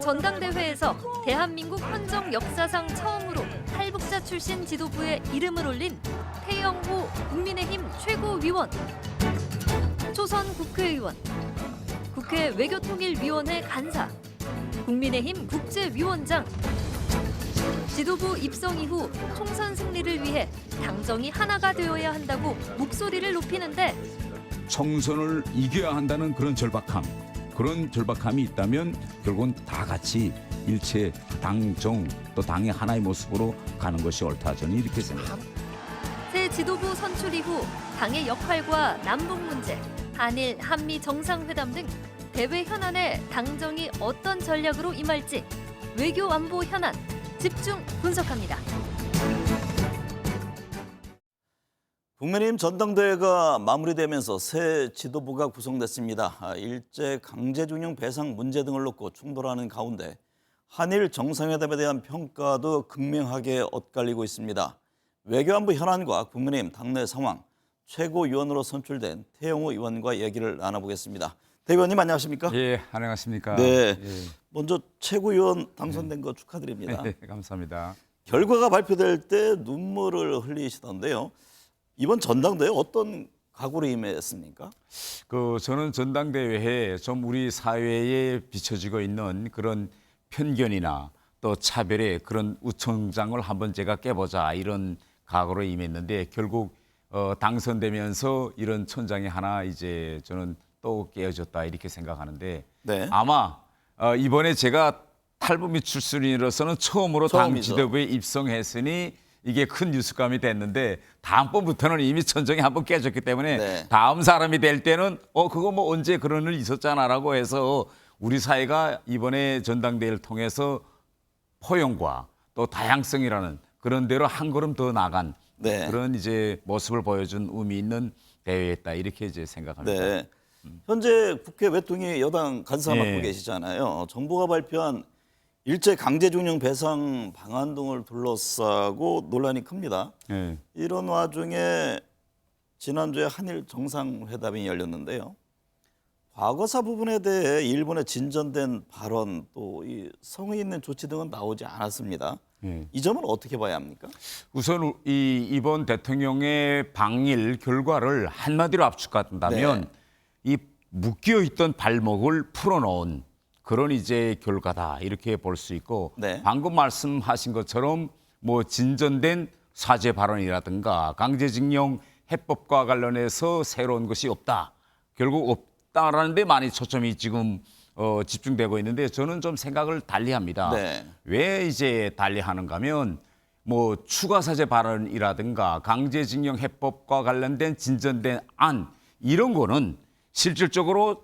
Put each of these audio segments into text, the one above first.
전당대회에서 대한민국 헌정 역사상 처음으로 탈북자 출신 지도부에 이름을 올린 태영호 국민의힘 최고위원, 초선 국회의원, 국회 외교통일위원회 간사, 국민의힘 국제위원장. 지도부 입성 이후 총선 승리를 위해 당정이 하나가 되어야 한다고 목소리를 높이는데 총선을 이겨야 한다는 그런 절박함이 있다면 결국은 다 같이 일체 당정 또 당의 하나의 모습으로 가는 것이 옳다, 저는 이렇게 생각합니다. 새 지도부 선출 이후 당의 역할과 남북 문제, 한일, 한미 정상회담 등 대외 현안에 당정이 어떤 전략으로 임할지 외교 안보 현안 집중 분석합니다. 국민의힘 전당대회가 마무리되면서 새 지도부가 구성됐습니다. 일제 강제징용 배상 문제 등을 놓고 충돌하는 가운데 한일 정상회담에 대한 평가도 극명하게 엇갈리고 있습니다. 외교안보 현안과 국민의힘 당내 상황, 최고위원으로 선출된 태영호 의원과 얘기를 나눠보겠습니다. 대 의원님 안녕하십니까? 예, 안녕하십니까? 네, 예. 먼저 최고위원 당선된 거 축하드립니다. 네, 감사합니다. 결과가 발표될 때 눈물을 흘리시던데요. 이번 전당대회 어떤 각오로 임했습니까? 저는 전당대회에 좀 우리 사회에 비춰지고 있는 그런 편견이나 또 차별의 그런 우청장을 한번 제가 깨보자, 이런 각오로 임했는데 결국 당선되면서 이런 천장이 하나 이제 저는 또 깨어졌다, 이렇게 생각하는데 네. 아마 이번에 제가 탈북민 출신으로서는 처음으로 당 처음이죠. 지도부에 입성했으니 이게 큰 뉴스감이 됐는데 다음번부터는 이미 천정이 한번 깨졌기 때문에 네. 다음 사람이 될 때는 그거 뭐 언제 그런 일 있었잖아라고 해서 우리 사회가 이번에 전당대회를 통해서 포용과 또 다양성이라는 그런 대로 한 걸음 더 나간 네. 그런 이제 모습을 보여준 의미 있는 대회였다, 이렇게 이제 생각합니다. 네. 현재 국회 외통위 여당 간사 맡고 예. 계시잖아요. 정부가 발표한 일제 강제징용 배상 방안 등을 둘러싸고 논란이 큽니다. 예. 이런 와중에 지난주에 한일 정상회담이 열렸는데요. 과거사 부분에 대해 일본의 진전된 발언 또 이 성의 있는 조치 등은 나오지 않았습니다. 예. 이 점은 어떻게 봐야 합니까? 우선 이번 대통령의 방일 결과를 한마디로 압축한다면 네. 이 묶여 있던 발목을 풀어놓은 그런 이제 결과다, 이렇게 볼 수 있고 네. 방금 말씀하신 것처럼 뭐 진전된 사죄 발언이라든가 강제징용 해법과 관련해서 새로운 것이 없다, 결국 없다라는 데 많이 초점이 지금 집중되고 있는데 저는 좀 생각을 달리합니다. 네. 왜 이제 달리하는가 하면 뭐 추가 사죄 발언이라든가 강제징용 해법과 관련된 진전된 안, 이런 거는 실질적으로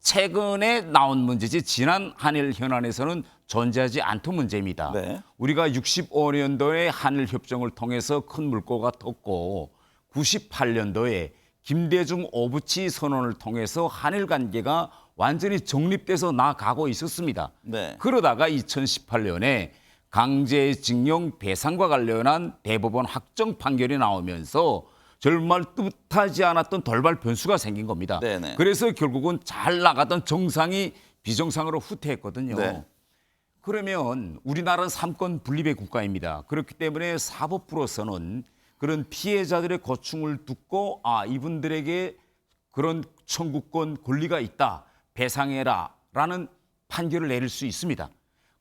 최근에 나온 문제지 지난 한일 현안에서는 존재하지 않던 문제입니다. 네. 우리가 65년도에 한일 협정을 통해서 큰 물꼬가 텄고 98년도에 김대중 오부치 선언을 통해서 한일 관계가 완전히 정립돼서 나가고 있었습니다. 네. 그러다가 2018년에 강제징용 배상과 관련한 대법원 확정 판결이 나오면서 정말 뜻하지 않았던 돌발 변수가 생긴 겁니다. 네네. 그래서 결국은 잘 나가던 정상이 비정상으로 후퇴했거든요. 네. 그러면 우리나라는 삼권 분립의 국가입니다. 그렇기 때문에 사법부로서는 그런 피해자들의 고충을 듣고 이분들에게 그런 청구권 권리가 있다, 배상해라라는 판결을 내릴 수 있습니다.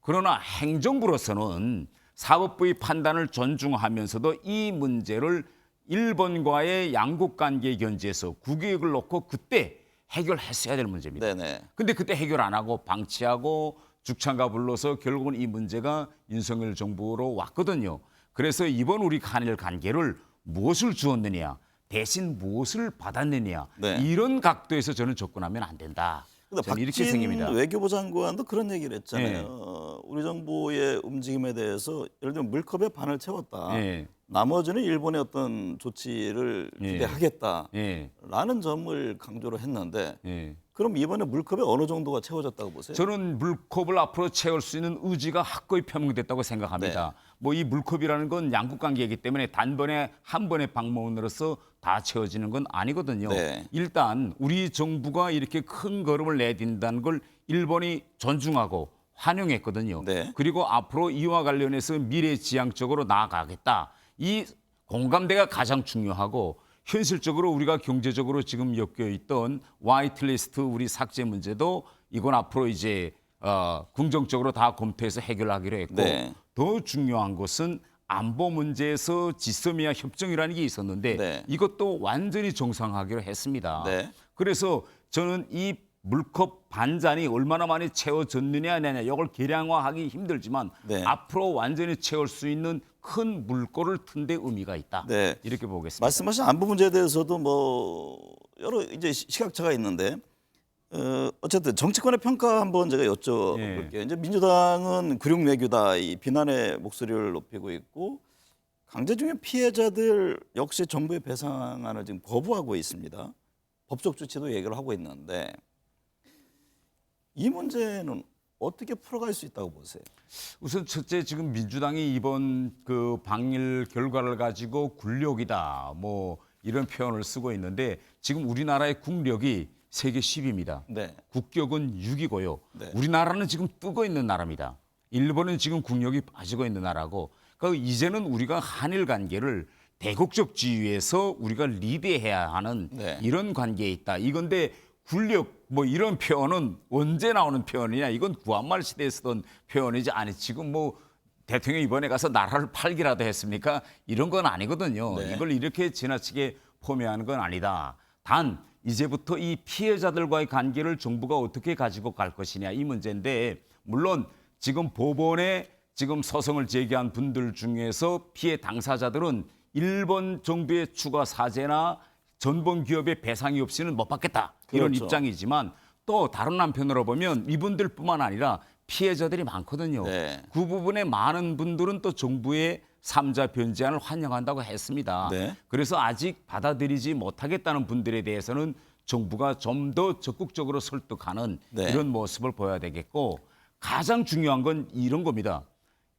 그러나 행정부로서는 사법부의 판단을 존중하면서도 이 문제를 일본과의 양국 관계 견지에서 국익을 놓고 그때 해결했어야 될 문제입니다. 네네. 근데 그때 해결 안 하고 방치하고 죽창가 불러서 결국은 이 문제가 윤석열 정부로 왔거든요. 그래서 이번 우리 한일 관계를 무엇을 주었느냐, 대신 무엇을 받았느냐, 네. 이런 각도에서 저는 접근하면 안 된다. 근데 저는 이렇게 박진 생각합니다. 외교부 장관도 그런 얘기를 했잖아요. 우리 정부의 움직임에 대해서 예를 들면 물컵에 반을 채웠다. 예. 나머지는 일본의 어떤 조치를 기대하겠다라는 예. 점을 강조를 했는데 예. 그럼 이번에 물컵에 어느 정도가 채워졌다고 보세요? 저는 물컵을 앞으로 채울 수 있는 의지가 확고히 표명됐다고 생각합니다. 네. 뭐 이 물컵이라는 건 양국 관계이기 때문에 단번에 한 번의 방문으로서 다 채워지는 건 아니거든요. 네. 일단 우리 정부가 이렇게 큰 걸음을 내딘다는 걸 일본이 존중하고 환영했거든요. 네. 그리고 앞으로 이와 관련해서 미래지향적으로 나아가겠다. 이 공감대가 가장 중요하고 현실적으로 우리가 경제적으로 지금 엮여 있던 화이트리스트 우리 삭제 문제도 이건 앞으로 이제 긍정적으로 다 검토해서 해결하기로 했고 네. 더 중요한 것은 안보 문제에서 지소미아 협정이라는 게 있었는데 네. 이것도 완전히 정상화하기로 했습니다. 네. 그래서 저는 이 물컵 반잔이 얼마나 많이 채워졌느냐 아니냐 이걸 계량화하기 힘들지만 네. 앞으로 완전히 채울 수 있는 큰 물꼬를 튼 데 의미가 있다. 네. 이렇게 보겠습니다. 말씀하신 안보 문제에 대해서도 뭐 여러 이제 시각차가 있는데 어쨌든 정치권의 평가 한번 제가 여쭤볼게요. 이제 민주당은 굴욕 외교다 이 비난의 목소리를 높이고 있고 강제징용 피해자들 역시 정부의 배상안을 지금 거부하고 있습니다. 법적 조치도 얘기를 하고 있는데 이 문제는 어떻게 풀어갈 수 있다고 보세요? 우선 첫째 지금 민주당이 이번 그 방일 결과를 가지고 굴욕이다 뭐 이런 표현을 쓰고 있는데 지금 우리나라의 국력이 세계 10위입니다. 네. 국격은 6이고요. 네. 우리나라는 지금 뜨고 있는 나라입니다. 일본은 지금 국력이 빠지고 있는 나라고 그러니까 이제는 우리가 한일 관계를 대국적 지위에서 우리가 리드해야 하는 네. 이런 관계에 있다. 이건데 굴력 뭐 이런 표현은 언제 나오는 표현이냐? 이건 구한말 시대에 쓰던 표현이지 아니 지금 뭐 대통령 이번에 가서 나라를 팔기라도 했습니까? 이런 건 아니거든요. 네. 이걸 이렇게 지나치게 포매하는 건 아니다. 단 이제부터 이 피해자들과의 관계를 정부가 어떻게 가지고 갈 것이냐 이 문제인데 물론 지금 법원에 지금 소송을 제기한 분들 중에서 피해 당사자들은 일본 정부의 추가 사죄나 전범 기업의 배상이 없이는 못 받겠다 이런 그렇죠. 입장이지만 또 다른 한편으로 보면 이분들뿐만 아니라 피해자들이 많거든요. 네. 그 부분에 많은 분들은 또 정부의 3자 변제안을 환영한다고 했습니다. 네. 그래서 아직 받아들이지 못하겠다는 분들에 대해서는 정부가 좀 더 적극적으로 설득하는 네. 이런 모습을 보여야 되겠고 가장 중요한 건 이런 겁니다.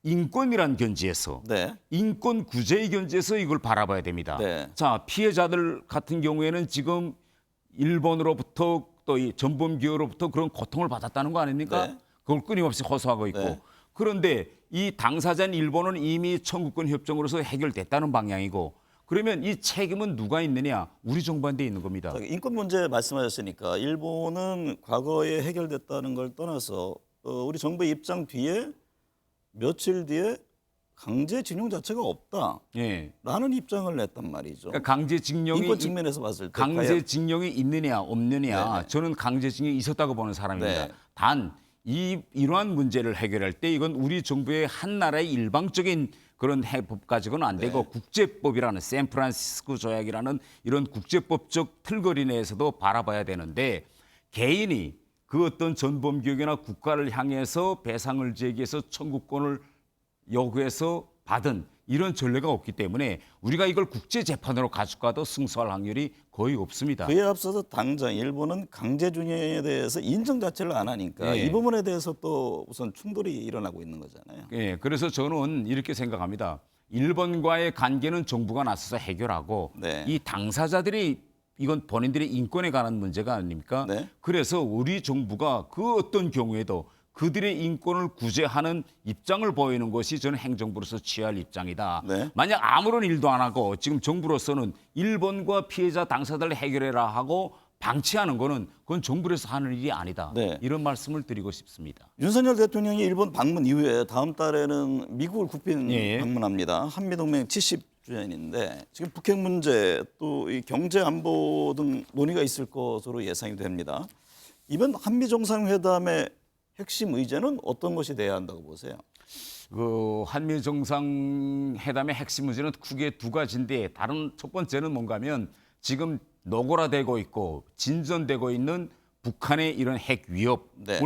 인권이란 견지에서 네. 인권 구제의 견지에서 이걸 바라봐야 됩니다. 네. 자 피해자들 같은 경우에는 지금 일본으로부터 또 이 전범 기업으로부터 그런 고통을 받았다는 거 아닙니까? 네. 그걸 끊임없이 호소하고 있고 네. 그런데 이 당사자인 일본은 이미 청구권 협정으로서 해결됐다는 방향이고 그러면 이 책임은 누가 있느냐? 우리 정부한테 있는 겁니다. 인권 문제 말씀하셨으니까 일본은 과거에 해결됐다는 걸 떠나서 우리 정부의 입장 뒤에 며칠 뒤에 강제징용 자체가 없다라는 예. 입장을 냈단 말이죠. 그러니까 강제징용이 인권 측면에서 봤을 때 강제징용이 있느냐 없느냐 네네. 저는 강제징용이 있었다고 보는 사람입니다. 네. 단 이러한 문제를 해결할 때 이건 우리 정부의 한 나라의 일방적인 그런 해법 가지고는 안 되고 네. 국제법이라는 샌프란시스코 조약이라는 이런 국제법적 틀거리 내에서도 바라봐야 되는데 개인이 그 어떤 전범 기업이나 국가를 향해서 배상을 제기해서 청구권을 요구해서 받은 이런 전례가 없기 때문에 우리가 이걸 국제재판으로 가져가도 승소할 확률이 거의 없습니다. 그에 앞서서 당장 일본은 강제징용에 대해서 인정 자체를 안 하니까 예. 이 부분에 대해서 또 우선 충돌이 일어나고 있는 거잖아요. 예, 그래서 저는 이렇게 생각합니다. 일본과의 관계는 정부가 나서서 해결하고 네. 이 당사자들이 이건 본인들의 인권에 관한 문제가 아닙니까? 네. 그래서 우리 정부가 그 어떤 경우에도 그들의 인권을 구제하는 입장을 보이는 것이 저는 행정부로서 취할 입장이다. 네. 만약 아무런 일도 안 하고 지금 정부로서는 일본과 피해자 당사자를 해결해라 하고 방치하는 거는 그건 정부에서 하는 일이 아니다. 네. 이런 말씀을 드리고 싶습니다. 윤석열 대통령이 일본 방문 이후에 다음 달에는 미국을 국빈 예. 방문합니다. 한미동맹 70주년인데 지금 북핵 문제 또 이 경제 안보 등 논의가 있을 것으로 예상이 됩니다. 이번 한미 정상회담의 핵심 의제는 어떤 것이 돼야 한다고 보세요? 그 한미 정상회담의 핵심 문제는 크게 두 가지인데 다른 첫 번째는 뭔가면 지금 노골화되고 있고 진전되고 있는 북한의 이런 핵 위협을 네.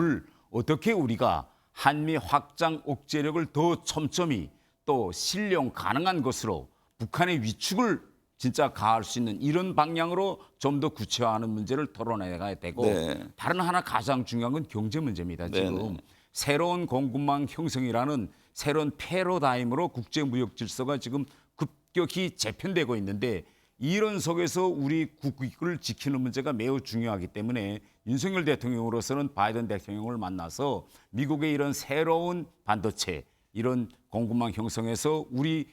어떻게 우리가 한미 확장 억제력을 더 촘촘히 또 실용 가능한 것으로 북한의 위축을 진짜 가할 수 있는 이런 방향으로 좀 더 구체화하는 문제를 토론해야 되고 네. 다른 하나 가장 중요한 건 경제 문제입니다. 지금 네네. 새로운 공급망 형성이라는 새로운 패러다임으로 국제무역 질서가 지금 급격히 재편되고 있는데 이런 속에서 우리 국익을 지키는 문제가 매우 중요하기 때문에 윤석열 대통령으로서는 바이든 대통령을 만나서 미국의 이런 새로운 반도체, 이런 공급망 형성에서 우리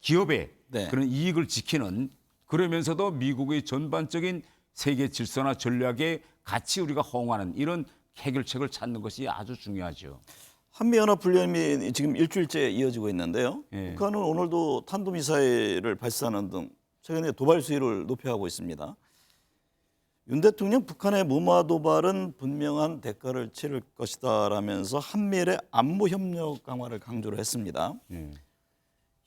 기업의 네. 그런 이익을 지키는, 그러면서도 미국의 전반적인 세계 질서나 전략에 같이 우리가 호응하는 이런 해결책을 찾는 것이 아주 중요하죠. 한미연합훈련이 지금 일주일째 이어지고 있는데요. 예. 북한은 오늘도 탄도미사일을 발사하는 등 최근에 도발 수위를 높여가고 있습니다. 윤 대통령 북한의 무마 도발은 분명한 대가를 치를 것이다라면서 한미일의 안보 협력 강화를 강조를 했습니다. 예.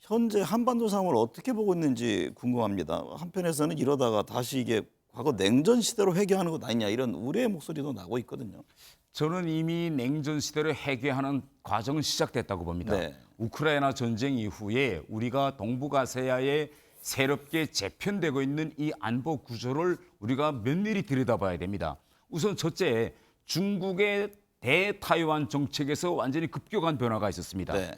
현재 한반도 상황을 어떻게 보고 있는지 궁금합니다. 한편에서는 이러다가 다시 이게 과거 냉전 시대로 회귀하는 것 아니냐 이런 우려의 목소리도 나고 있거든요. 저는 이미 냉전 시대를 해결하는 과정은 시작됐다고 봅니다. 네. 우크라이나 전쟁 이후에 우리가 동북아시아에 새롭게 재편되고 있는 이 안보 구조를 우리가 면밀히 들여다봐야 됩니다. 우선 첫째, 중국의 대타이완 정책에서 완전히 급격한 변화가 있었습니다. 네.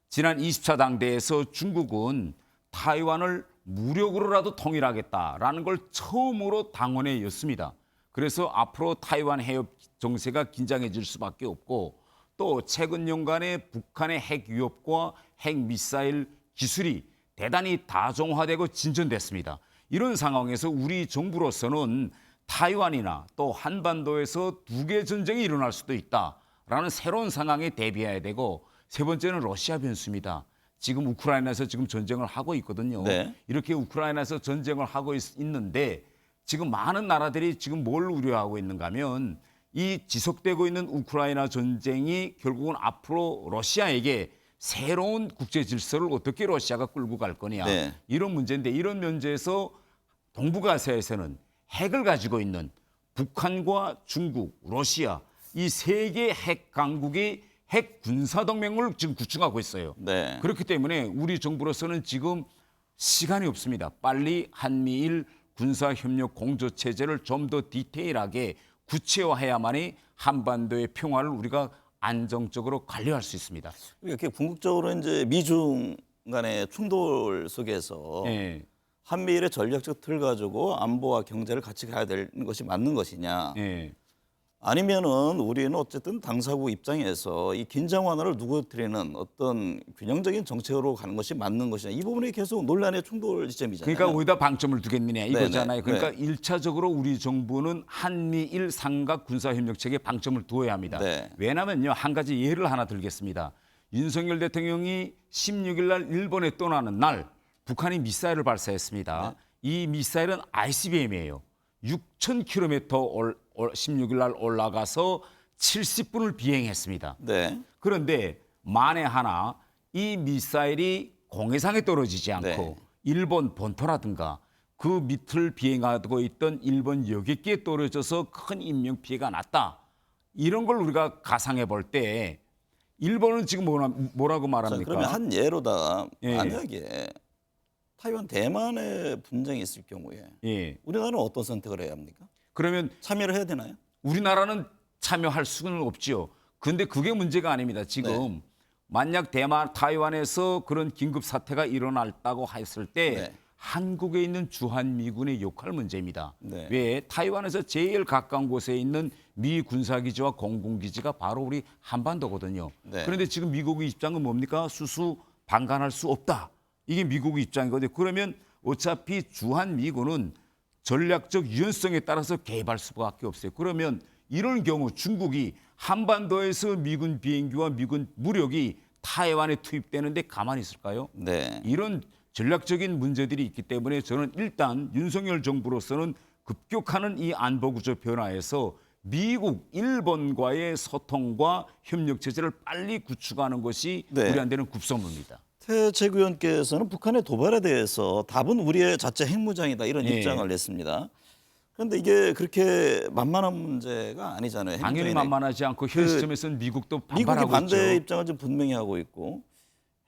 지난 20차 당대에서 중국은 타이완을 무력으로라도 통일하겠다라는 걸 처음으로 당원에 였습니다. 그래서 앞으로 타이완 해협 정세가 긴장해질 수밖에 없고, 또 최근 연간에 북한의 핵 위협과 핵 미사일 기술이 대단히 다종화되고 진전됐습니다. 이런 상황에서 우리 정부로서는 타이완이나 또 한반도에서 두 개 전쟁이 일어날 수도 있다라는 새로운 상황에 대비해야 되고, 세 번째는 러시아 변수입니다. 지금 우크라이나에서 지금 전쟁을 하고 있거든요. 네. 이렇게 우크라이나에서 전쟁을 하고 있는데 지금 많은 나라들이 지금 뭘 우려하고 있는가 하면 이 지속되고 있는 우크라이나 전쟁이 결국은 앞으로 러시아에게 새로운 국제 질서를 어떻게 러시아가 끌고 갈 거냐. 네. 이런 문제인데, 이런 문제에서 동북아시아에서는 핵을 가지고 있는 북한과 중국, 러시아 이 세 개 핵 강국이 핵 군사 동맹을 지금 구축하고 있어요. 네. 그렇기 때문에 우리 정부로서는 지금 시간이 없습니다. 빨리 한미일 군사협력 공조 체제를 좀 더 디테일하게 구체화해야만이 한반도의 평화를 우리가 안정적으로 관리할 수 있습니다. 이렇게 궁극적으로 이제 미중 간의 충돌 속에서 예, 한미일의 전략적 틀 가지고 안보와 경제를 같이 가야 되는 것이 맞는 것이냐? 예. 아니면은 우리는 어쨌든 당사국 입장에서 이 긴장 완화를 누그러뜨리는 어떤 균형적인 정책으로 가는 것이 맞는 것이냐? 이 부분이 계속 논란의 충돌 지점이잖아요. 그러니까 어디다 방점을 두겠느냐 이거잖아요. 네네. 그러니까 네. 일차적으로 우리 정부는 한미일 삼각 군사협력 체계에 방점을 두어야 합니다. 네. 왜냐면요, 한 가지 예를 하나 들겠습니다. 윤석열 대통령이 16일 날 일본에 떠나는 날 북한이 미사일을 발사했습니다. 이 미사일은 ICBM이에요. 6,000km 16일 날 올라가서 70분을 비행했습니다. 네. 그런데 만에 하나 이 미사일이 공해상에 떨어지지 않고 네. 일본 본토라든가 그 밑을 비행하고 있던 일본 여객기에 떨어져서 큰 인명 피해가 났다. 이런 걸 우리가 가상해 볼 때 일본은 지금 뭐라고 자, 말합니까? 그러면 한 예로다 예. 만약에 타이완 대만의 분쟁이 있을 경우에 예. 우리나라는 어떤 선택을 해야 합니까? 그러면 참여를 해야 되나요? 우리나라는 참여할 수는 없지요. 그런데 그게 문제가 아닙니다. 지금 네. 만약 대만, 타이완에서 그런 긴급 사태가 일어났다고 했을 때 네. 한국에 있는 주한미군의 역할 문제입니다. 네. 왜? 타이완에서 제일 가까운 곳에 있는 미 군사기지와 공군기지가 바로 우리 한반도거든요. 네. 그런데 지금 미국의 입장은 뭡니까? 수수 방관할 수 없다. 이게 미국의 입장이거든요. 그러면 어차피 주한미군은 전략적 유연성에 따라서 개입할 수밖에 없어요. 그러면 이런 경우 중국이 한반도에서 미군 비행기와 미군 무력이 타이완에 투입되는데 가만히 있을까요? 네. 이런 전략적인 문제들이 있기 때문에 저는 일단 윤석열 정부로서는 급격하는 이 안보구조 변화에서 미국, 일본과의 소통과 협력 체제를 빨리 구축하는 것이 네. 우리한테는 급선무입니다. 태책 의원께서는 북한의 도발에 대해서 답은 우리의 자체 핵무장이다 이런 예. 입장을 냈습니다. 그런데 이게 그렇게 만만한 문제가 아니잖아요. 당연히 핵무장이. 만만하지 않고 현 그 시점에서는 미국도 미국이 반발하고 반대 있죠. 입장을 좀 분명히 하고 있고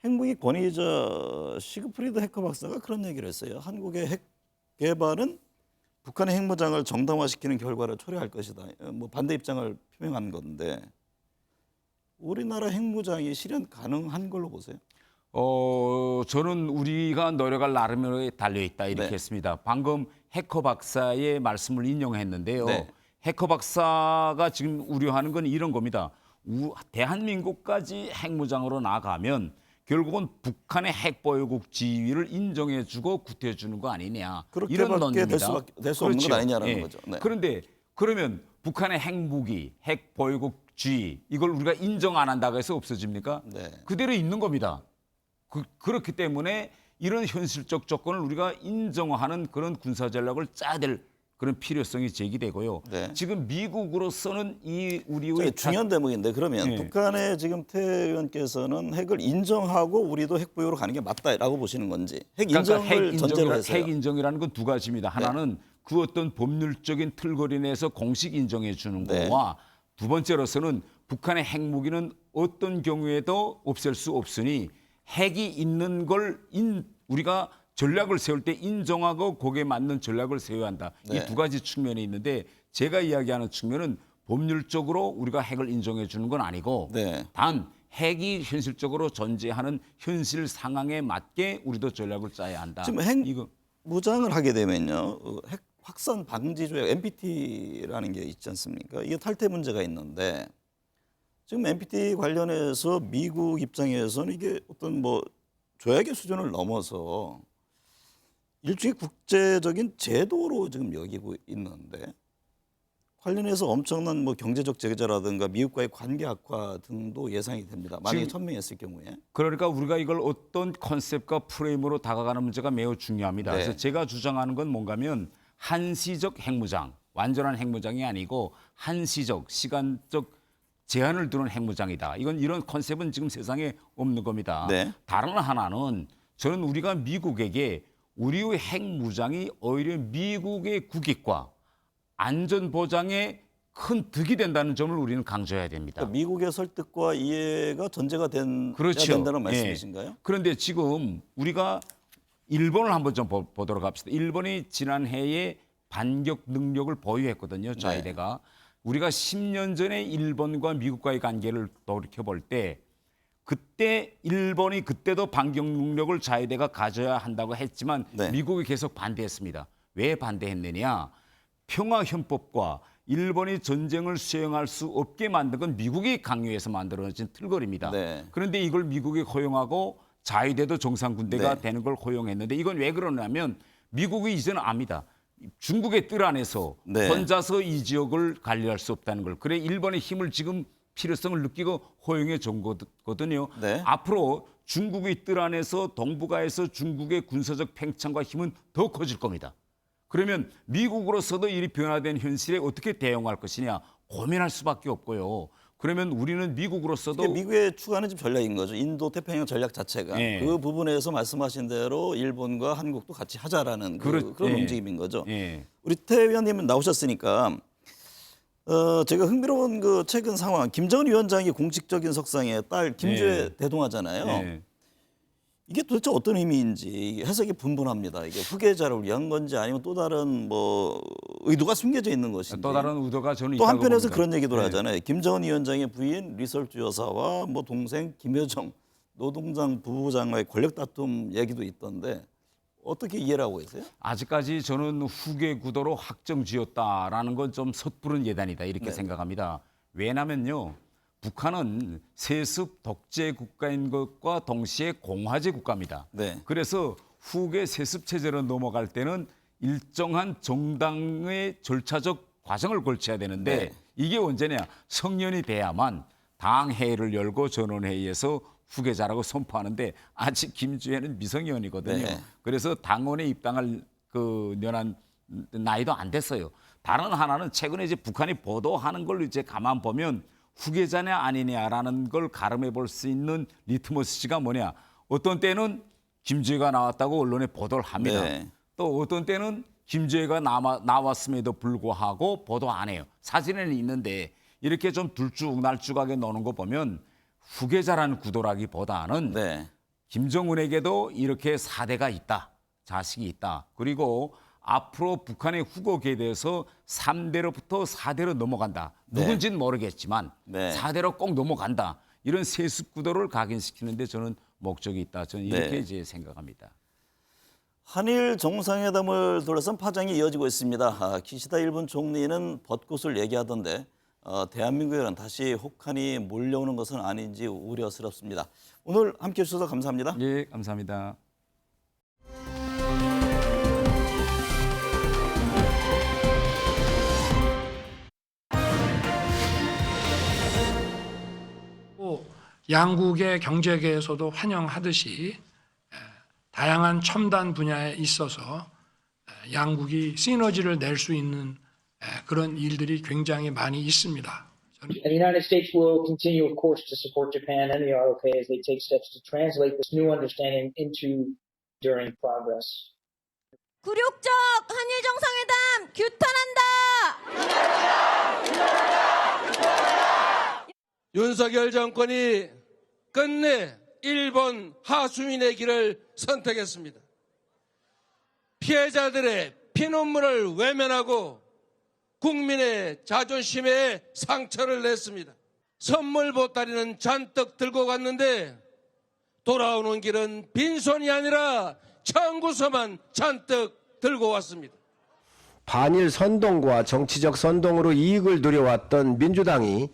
핵무기 권위자 시그프리드 해커 박사가 그런 얘기를 했어요. 한국의 핵 개발은 북한의 핵무장을 정당화시키는 결과를 초래할 것이다. 뭐 반대 입장을 표명한 건데 우리나라 핵무장이 실현 가능한 걸로 보세요? 저는 우리가 노력할 나름에 달려 있다 이렇게 네. 했습니다. 방금 해커 박사의 말씀을 인용했는데요. 네. 해커 박사가 지금 우려하는 건 이런 겁니다. 대한민국까지 핵무장으로 나가면 결국은 북한의 핵보유국 지위를 인정해주고 구태해주는 거 아니냐. 이런 그렇게밖에 논리입니다. 될 수 없는 건 아니냐라는 거죠. 네. 그런데 그러면 북한의 핵무기, 핵보유국 지위 이걸 우리가 인정 안 한다고 해서 없어집니까? 네. 그대로 있는 겁니다. 그렇기 때문에 이런 현실적 조건을 우리가 인정하는 그런 군사 전략을 짜야 될 그런 필요성이 제기되고요. 네. 지금 미국으로서는 우리의 중요한 대목인데 그러면 네. 북한의 지금 태 의원께서는 핵을 인정하고 우리도 핵 보유로 가는 게 맞다라고 보시는 건지 핵 인정을 전제로 해서요. 핵 인정이라는 건 두 가지입니다. 하나는 그 어떤 법률적인 틀거리 내에서 공식 인정해 주는 네. 거와 두 번째로서는 북한의 핵무기는 어떤 경우에도 없앨 수 없으니 핵이 있는 걸 우리가 전략을 세울 때 인정하고 거기에 맞는 전략을 세워야 한다. 네. 이 두 가지 측면이 있는데 제가 이야기하는 측면은 법률적으로 우리가 핵을 인정해 주는 건 아니고 네. 단 핵이 현실적으로 존재하는 현실 상황에 맞게 우리도 전략을 짜야 한다. 지금 핵 이거 무장을 하게 되면요, 핵 확산 방지 조약 NPT라는 게 있지 않습니까? 이게 탈퇴 문제가 있는데 지금 NPT 관련해서 미국 입장에서는 이게 어떤 뭐 조약의 수준을 넘어서 일종의 국제적인 제도로 지금 여기고 있는데 관련해서 엄청난 뭐 경제적 제재라든가 미국과의 관계 악화 등도 예상이 됩니다. 만약에 천명했을 경우에. 그러니까 우리가 이걸 어떤 컨셉과 프레임으로 다가가는 문제가 매우 중요합니다. 네. 그래서 제가 주장하는 건 뭔가면 한시적 핵무장, 완전한 핵무장이 아니고 한시적, 시간적 제한을 두는 핵무장이다. 이런 컨셉은 지금 세상에 없는 겁니다. 네. 다른 하나는 저는 우리가 미국에게 우리의 핵무장이 오히려 미국의 국익과 안전보장에 큰 득이 된다는 점을 우리는 강조해야 됩니다. 그러니까 미국의 설득과 이해가 전제가 그렇죠. 된다는 예. 말씀이신가요? 그런데 지금 우리가 일본을 한번 좀 보도록 합시다. 일본이 지난해에 반격 능력을 보유했거든요. 자위대가. 우리가 10년 전에 일본과 미국과의 관계를 돌이켜볼 때 그때 일본이 그때도 반격 능력을 자위대가 가져야 한다고 했지만 네. 미국이 계속 반대했습니다. 왜 반대했느냐? 평화헌법과 일본이 전쟁을 수행할 수 없게 만든 건 미국이 강요해서 만들어진 틀거리입니다. 네. 그런데 이걸 미국이 허용하고 자위대도 정상군대가 네. 되는 걸 허용했는데 이건 왜 그러냐면 미국이 이제는 압니다. 중국의 뜰 안에서 네. 혼자서 이 지역을 관리할 수 없다는 걸. 그래 일본의 힘을 지금 필요성을 느끼고 허용해 준 거거든요. 네. 앞으로 중국의 뜰 안에서 동북아에서 중국의 군사적 팽창과 힘은 더 커질 겁니다. 그러면 미국으로서도 이 변화된 현실에 어떻게 대응할 것이냐 고민할 수밖에 없고요. 그러면 우리는 미국으로서도 미국의 추구하는 지금 전략인 거죠. 인도 태평양 전략 자체가 예. 그 부분에서 말씀하신 대로 일본과 한국도 같이 하자라는 그런 예. 움직임인 거죠. 예. 우리 태 의원님은 나오셨으니까 제가 흥미로운 그 최근 상황 김정은 위원장이 공식적인 석상에 딸 김주혜 예. 대동하잖아요. 예. 이게 도대체 어떤 의미인지 해석이 분분합니다. 이게 후계자를 위한 건지 아니면 또 다른 뭐 의도가 숨겨져 있는 것인지. 또 다른 의도가 저는 또 있다고 한편에서 봅니다. 그런 얘기도 예. 하잖아요. 김정은 위원장의 부인 리설주 여사와 뭐 동생 김여정 노동당 부부장과의 권력 다툼 얘기도 있던데 어떻게 이해를 하고 계세요? 아직까지 저는 후계 구도로 확정지었다라는 건 좀 섣부른 예단이다 이렇게 네. 생각합니다. 왜냐면요. 북한은 세습 독재 국가인 것과 동시에 공화제 국가입니다. 네. 그래서 후계 세습 체제로 넘어갈 때는 일정한 정당의 절차적 과정을 거쳐야 되는데 네. 이게 언제냐? 성년이 돼야만 당회의를 열고 전원회의에서 후계자라고 선포하는데 아직 김주혜는 미성년이거든요. 네. 그래서 당원에 입당할 그 연한 나이도 안 됐어요. 다른 하나는 최근에 이제 북한이 보도하는 걸 이제 가만 보면 후계자냐 아니냐라는 걸 가름해 볼 수 있는 리트머스지가 뭐냐. 어떤 때는 김주혜가 나왔다고 언론에 보도를 합니다. 네. 또 어떤 때는 김주혜가 나왔음에도 불구하고 보도 안 해요. 사진에는 있는데 이렇게 좀 들쭉날쭉하게 노는 거 보면 후계자라는 구도라기보다는 네. 김정은에게도 이렇게 사대가 있다. 자식이 있다. 그리고 앞으로 북한의 후계에 대해서 3대로부터 4대로 넘어간다. 네. 누군지는 모르겠지만 네. 4대로 꼭 넘어간다. 이런 세습 구도를 각인시키는데 저는 목적이 있다. 저는 이렇게 네. 이제 생각합니다. 한일 정상회담을 둘러싼 파장이 이어지고 있습니다. 기시다 일본 총리는 벚꽃을 얘기하던데 대한민국에는 다시 혹한이 몰려오는 것은 아닌지 우려스럽습니다. 오늘 함께해 주셔서 감사합니다. 예, 감사합니다. 양국의 경제계에서도 환영하듯이 다양한 첨단 분야에 있어서 양국이 시너지를 낼 수 있는 그런 일들이 굉장히 많이 있습니다. And the United States will continue, of course, to support Japan and the ROK as they take steps to translate this new understanding into enduring progress. 굴욕적 한일 정상회담 규탄한다. 윤석열 정권이 끝내 일본 하수인의 길을 선택했습니다. 피해자들의 피눈물을 외면하고 국민의 자존심에 상처를 냈습니다. 선물 보따리는 잔뜩 들고 갔는데 돌아오는 길은 빈손이 아니라 청구서만 잔뜩 들고 왔습니다. 반일 선동과 정치적 선동으로 이익을 누려왔던 민주당이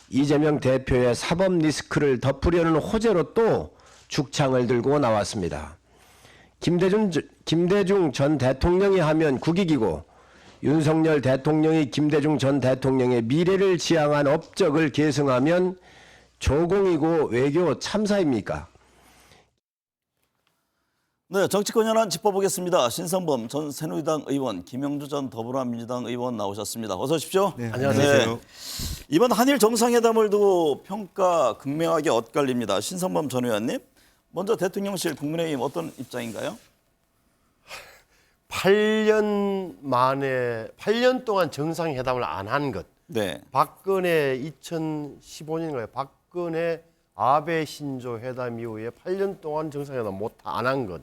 이재명 대표의 사법 리스크를 덮으려는 호재로 또 죽창을 들고 나왔습니다. 김대중 전 대통령이 하면 국익이고 윤석열 대통령이 김대중 전 대통령의 미래를 지향한 업적을 계승하면 조공이고 외교 참사입니까? 네, 정치권 현안 짚어보겠습니다. 신성범 전 새누리당 의원, 김영주 전 더불어민주당 의원 나오셨습니다. 어서 오십시오. 네, 안녕하세요. 이번 한일 정상회담을 두고 평가 극명하게 엇갈립니다. 신성범 전 의원님, 먼저 대통령실 국민의힘 어떤 입장인가요? 8년 만에 8년 동안 정상회담을 안 한 것. 네. 박근혜 2015년에 박근혜 아베 신조 회담 이후에 8년 동안 정상회담 안 한 것.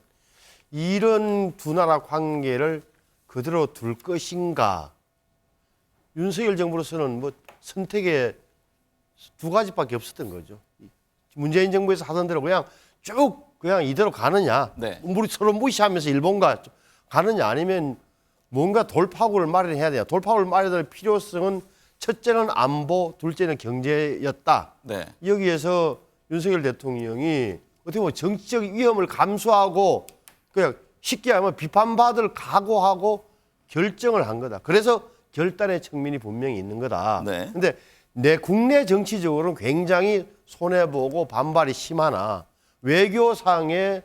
이런 두 나라 관계를 그대로 둘 것인가? 윤석열 정부로서는 뭐 선택의 두 가지밖에 없었던 거죠. 문재인 정부에서 하던 대로 그냥 쭉 그냥 이대로 가느냐, 네. 우리 서로 무시하면서 일본과 가느냐, 아니면 뭔가 돌파구를 마련해야 돼요. 돌파구를 마련할 필요성은 첫째는 안보, 둘째는 경제였다. 네. 여기에서 윤석열 대통령이 어떻게 보면 정치적 위험을 감수하고 그냥 쉽게 하면 비판받을 각오하고 결정을 한 거다. 그래서 결단의 측면이 분명히 있는 거다. 네. 근데 내 국내 정치적으로는 굉장히 손해보고 반발이 심하나 외교상의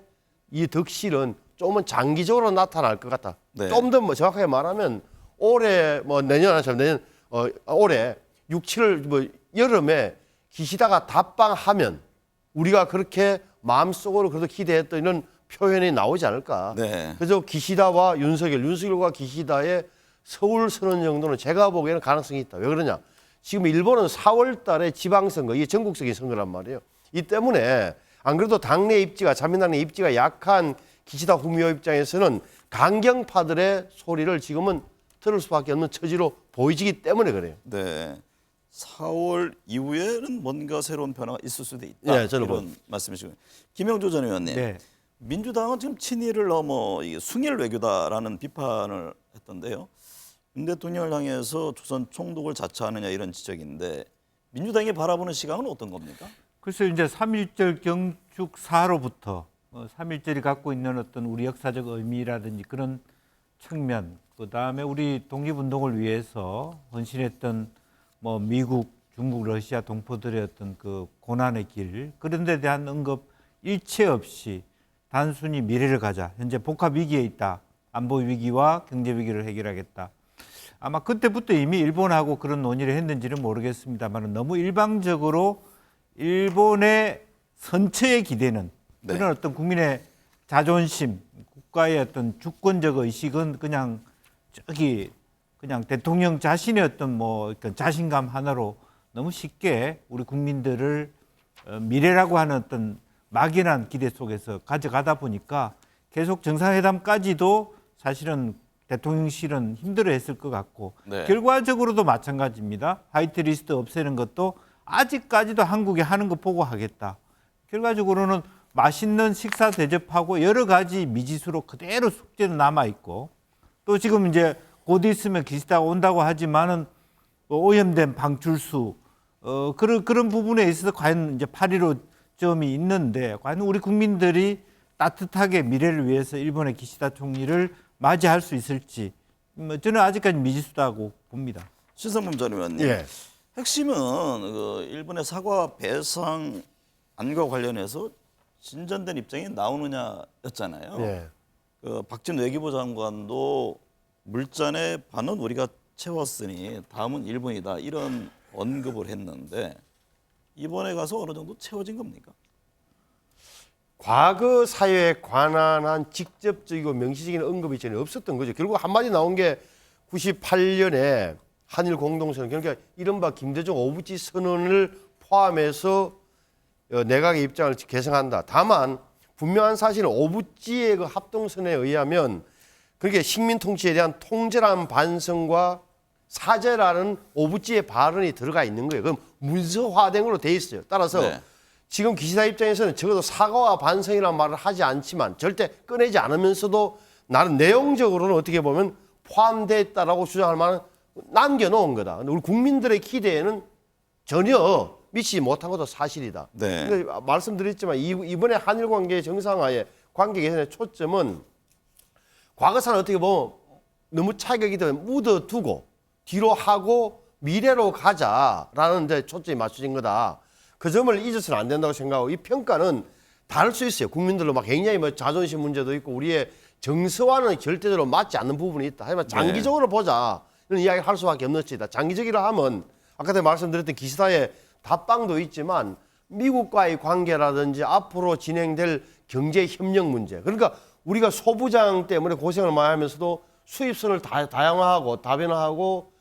이 덕실은 조금은 장기적으로 나타날 것 같다. 네. 좀 더 뭐 정확하게 말하면 올해 뭐 내년 올해 6, 7월 뭐 여름에 기시다가 답방하면 우리가 그렇게 마음속으로 그래도 기대했던 이런 표현이 나오지 않을까. 네. 그래서 기시다와 윤석열과 기시다의 서울 선언 정도는 제가 보기에는 가능성이 있다. 왜 그러냐? 지금 일본은 4월 달에 지방선거, 이게 전국적인 선거란 말이에요. 이 때문에 안 그래도 당내 입지가, 자민당내 입지가 약한 기시다 후미오 입장에서는 강경파들의 소리를 지금은 들을 수밖에 없는 처지로 보이지기 때문에 그래요. 네. 4월 이후에는 뭔가 새로운 변화가 있을 수도 있다. 네, 저는 이런 말씀이시고요. 김영주 전 의원님. 네. 민주당은 지금 친일을 넘어 이게 숭일 외교다라는 비판을 했던데요. 윤 대통령을 향해서 조선 총독을 자처하느냐 이런 지적인데 민주당이 바라보는 시각은 어떤 겁니까? 글쎄요, 이제 3.1절 경축사로부터 3.1절이 갖고 있는 어떤 우리 역사적 의미라든지 그런 측면, 그 다음에 우리 독립운동을 위해서 헌신했던 뭐 미국, 중국, 러시아 동포들의 어떤 그 고난의 길, 그런 데 대한 언급 일체 없이 단순히 미래를 가자. 현재 복합 위기에 있다. 안보 위기와 경제 위기를 해결하겠다. 아마 그때부터 이미 일본하고 그런 논의를 했는지는 모르겠습니다만 너무 일방적으로 일본의 선처에 기대는 그런 어떤 국민의 자존심, 국가의 어떤 주권적 의식은 그냥 그냥 대통령 자신의 어떤 뭐 자신감 하나로 너무 쉽게 우리 국민들을 미래라고 하는 어떤 막연한 기대 속에서 가져가다 보니까 계속 정상회담까지도 사실은 대통령실은 힘들어했을 것 같고 네. 결과적으로도 마찬가지입니다. 화이트리스트 없애는 것도 아직까지도 한국에 하는 거 보고 하겠다. 결과적으로는 맛있는 식사 대접하고 여러 가지 미지수로 그대로 숙제는 남아 있고 또 지금 이제 곧 있으면 기시다가 온다고 하지만은 오염된 방출수 그런 부분에 있어서 과연 이제 8.15 점이 있는데 과연 우리 국민들이 따뜻하게 미래를 위해서 일본의 기시다 총리를 맞이할 수 있을지 저는 아직까지 미지수다고 봅니다. 신상범 전 의원님, 예. 핵심은 그 일본의 사과 배상 안과 관련해서 진전된 입장이 나오느냐였잖아요. 예. 그 박진 외교부 장관도 물잔의 반은 우리가 채웠으니 다음은 일본이다 이런 언급을 했는데 이번에 가서 어느 정도 채워진 겁니까? 과거 사회에 관한 한 직접적이고 명시적인 언급이 전혀 없었던 거죠. 결국 한마디 나온 게 98년에 한일 공동선언, 그러니까 이른바 김대중 오부치 선언을 포함해서 내각의 입장을 개성한다. 다만 분명한 사실은 오부치의 그 합동선언에 의하면 그렇게 식민 통치에 대한 통제라는 반성과 사죄라는 오부치의 발언이 들어가 있는 거예요. 그럼 문서화된 걸로 돼 있어요. 따라서 네. 지금 기시다 입장에서는 적어도 사과와 반성이라는 말을 하지 않지만 절대 꺼내지 않으면서도 나는 내용적으로는 어떻게 보면 포함되어 있다라고 주장할 만한 남겨놓은 거다. 근데 우리 국민들의 기대에는 전혀 미치지 못한 것도 사실이다. 네. 근데 말씀드렸지만 이번에 한일 관계 정상화의 관계 개선의 초점은 과거사는 어떻게 보면 너무 차격이 되면 묻어두고 뒤로 하고 미래로 가자라는 이제 초점이 맞춰진 거다. 그 점을 잊어서는 안 된다고 생각하고 이 평가는 다를 수 있어요. 국민들로 막 굉장히 뭐 자존심 문제도 있고 우리의 정서와는 절대적으로 맞지 않는 부분이 있다. 하지만 장기적으로 보자 이런 이야기를 할 수밖에 없는 것이다. 장기적이라 하면 아까 전에 말씀드렸던 기시다의 답방도 있지만 미국과의 관계라든지 앞으로 진행될 경제협력 문제. 그러니까 우리가 소부장 때문에 고생을 많이 하면서도 수입선을 다양화하고 다변화하고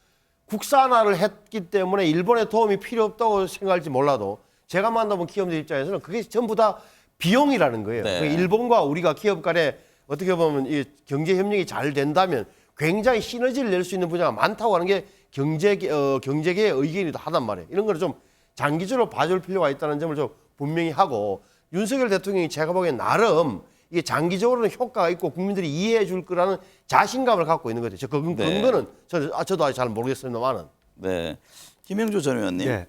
국산화를 했기 때문에 일본의 도움이 필요 없다고 생각할지 몰라도 제가 만나본 기업들 입장에서는 그게 전부 다 비용이라는 거예요. 네. 그러니까 일본과 우리가 기업 간에 어떻게 보면 이 경제협력이 잘 된다면 굉장히 시너지를 낼 수 있는 분야가 많다고 하는 게 경제계의 의견이기도 하단 말이에요. 이런 걸 좀 장기적으로 봐줄 필요가 있다는 점을 좀 분명히 하고 윤석열 대통령이 제가 보기엔 나름 이게 장기적으로는 효과가 있고 국민들이 이해해 줄 거라는 자신감을 갖고 있는 거죠. 그 근거는 저도 아직 잘 모르겠습니다만은. 네. 김영주 전 의원님. 네.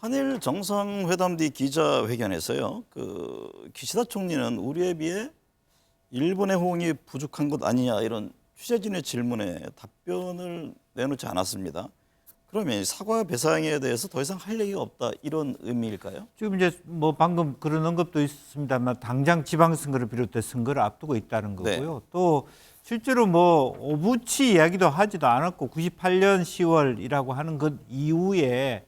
한일 정상회담 뒤 기자회견에서요. 그 기시다 총리는 우리에 비해 일본의 호응이 부족한 것 아니냐 이런 취재진의 질문에 답변을 내놓지 않았습니다. 그러면 사과 배상에 대해서 더 이상 할 얘기가 없다 이런 의미일까요? 지금 이제 뭐 방금 그런 언급도 있습니다만 당장 지방선거를 비롯해 선거를 앞두고 있다는 거고요. 또 실제로 뭐 오부치 이야기도 하지도 않았고 98년 10월이라고 하는 것 이후에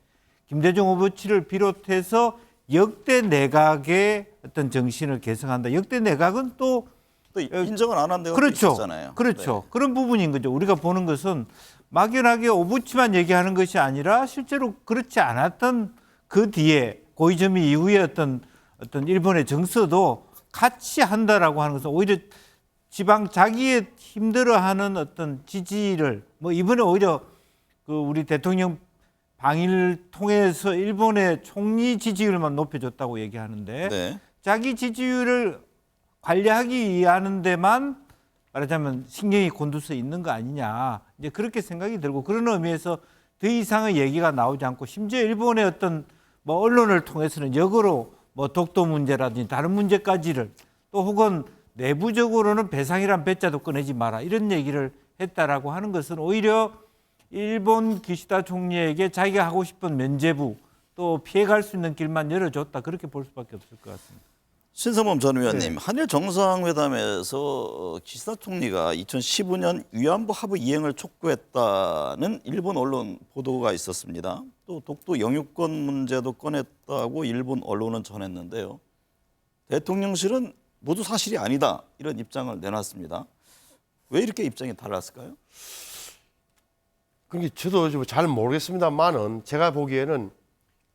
김대중 오부치를 비롯해서 역대 내각의 어떤 정신을 개성한다. 역대 내각은 또 인정을 안 한 데가 그렇죠. 있었잖아요. 그렇죠. 네. 그런 부분인 거죠. 우리가 보는 것은 막연하게 오부치만 얘기하는 것이 아니라 실제로 그렇지 않았던 그 뒤에 고이즈미 이후에 어떤 일본의 정서도 같이 한다라고 하는 것은 오히려 지방 자기의 힘들어하는 어떤 지지를 뭐 이번에 오히려 그 우리 대통령 방일을 통해서 일본의 총리 지지율만 높여줬다고 얘기하는데 네. 자기 지지율을 관리하기 위하는 데만 말하자면 신경이 곤두서 있는 거 아니냐 이제 그렇게 생각이 들고 그런 의미에서 더 이상의 얘기가 나오지 않고 심지어 일본의 어떤 뭐 언론을 통해서는 역으로 뭐 독도 문제라든지 다른 문제까지를 또 혹은 내부적으로는 배상이란 배자도 꺼내지 마라 이런 얘기를 했다라고 하는 것은 오히려 일본 기시다 총리에게 자기가 하고 싶은 면죄부 또 피해갈 수 있는 길만 열어줬다 그렇게 볼 수밖에 없을 것 같습니다. 신상범 전 의원님, 한일 정상회담에서 기시다 총리가 2015년 위안부 합의 이행을 촉구했다는 일본 언론 보도가 있었습니다. 또 독도 영유권 문제도 꺼냈다고 일본 언론은 전했는데요. 대통령실은 모두 사실이 아니다 이런 입장을 내놨습니다. 왜 이렇게 입장이 달랐을까요? 그게 저도 잘 모르겠습니다만은 제가 보기에는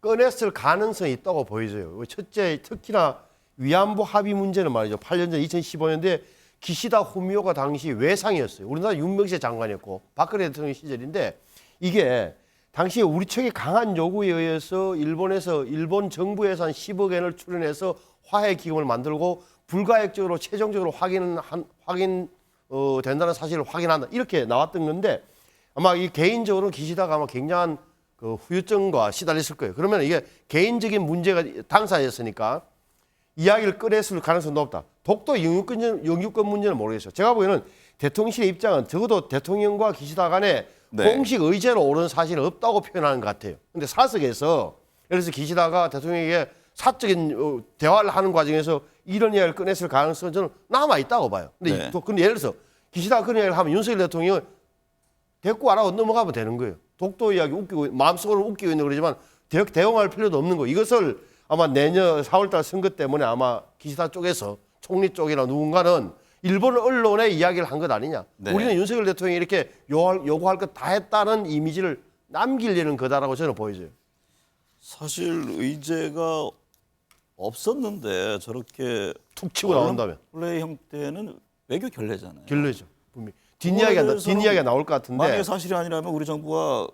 꺼냈을 가능성이 있다고 보여져요. 첫째, 특히나 위안부 합의 문제는 말이죠. 8년 전 2015년대 기시다 후미오가 당시 외상이었어요. 우리나라 윤명세 장관이었고 박근혜 대통령 시절인데 이게 당시 우리 측의 강한 요구에 의해서 일본 정부에서 한 10억 엔을 출연해서 화해 기금을 만들고 불가역적으로 최종적으로 된다는 사실을 확인한다. 이렇게 나왔던 건데 아마 이 개인적으로 기시다가 아마 굉장한 그 후유증과 시달렸을 거예요. 그러면 이게 개인적인 문제가 당사였으니까 이야기를 꺼냈을 가능성이 높다. 독도 영유권 문제는 모르겠어요. 제가 보기에는 대통령실의 입장은 적어도 대통령과 기시다 간에 네. 공식 의제로 오른 사실은 없다고 표현하는 것 같아요. 근데 사석에서 그래서 기시다가 대통령에게 사적인 대화를 하는 과정에서 이런 이야기를 꺼냈을 가능성은 저는 남아있다고 봐요. 근데, 네. 근데 예를 들어서 기시다가 그런 이야기를 하면 윤석열 대통령은 대꾸 안 하고 넘어가면 되는 거예요. 독도 이야기 마음속으로 웃기고 있는 거지만 대응할 필요도 없는 거. 이것을 아마 내년 4월달 선거 때문에 아마 기시다 쪽에서 총리 쪽이나 누군가는 일본 언론에 이야기를 한 것 아니냐. 네. 우리는 윤석열 대통령이 이렇게 요구할 것 다 했다는 이미지를 남기려는 거다라고 저는 보여져요. 사실 의제가 없었는데 저렇게 툭 치고 나온다면. 플레이 형태는 외교 결례잖아요. 결례죠. 분명히. 뒷이야기가 나올 것 같은데. 만약에 사실이 아니라면 우리 정부가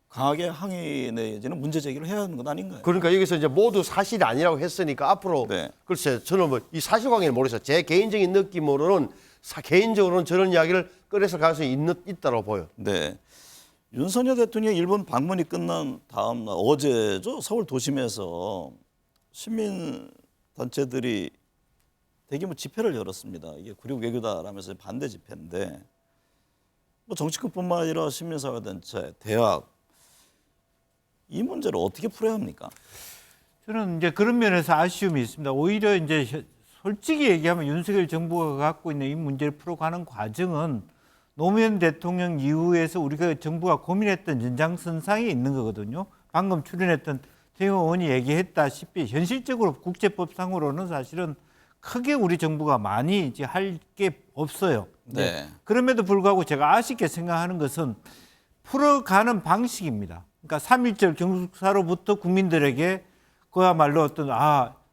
강하게 항의 내지는 문제 제기를 해야 하는 건 아닌가요? 그러니까 여기서 이제 모두 사실이 아니라고 했으니까 앞으로 네. 글쎄 저는 뭐 이 사실관계를 모르겠어요. 제 개인적인 느낌으로는 개인적으로는 저런 이야기를 꺼냈을 가능성이 있다고 보여. 네. 윤석열 대통령의 일본 방문이 끝난 다음 날 어제죠. 서울 도심에서 시민 단체들이 대규모 집회를 열었습니다. 이게 굴욕 외교다라면서 반대 집회인데 뭐 정치권뿐만 아니라 시민사회 단체, 대학 이 문제를 어떻게 풀어야 합니까? 저는 이제 그런 면에서 아쉬움이 있습니다. 오히려 이제 솔직히 얘기하면 윤석열 정부가 갖고 있는 이 문제를 풀어가는 과정은 노무현 대통령 이후에서 우리가 정부가 고민했던 연장선상에 있는 거거든요. 방금 출연했던 태영 의원이 얘기했다시피 현실적으로 국제법상으로는 사실은 크게 우리 정부가 많이 이제 할 게 없어요. 네. 그럼에도 불구하고 제가 아쉽게 생각하는 것은 풀어가는 방식입니다. 그러니까 3.1절 경축사로부터 국민들에게 그야말로 어떤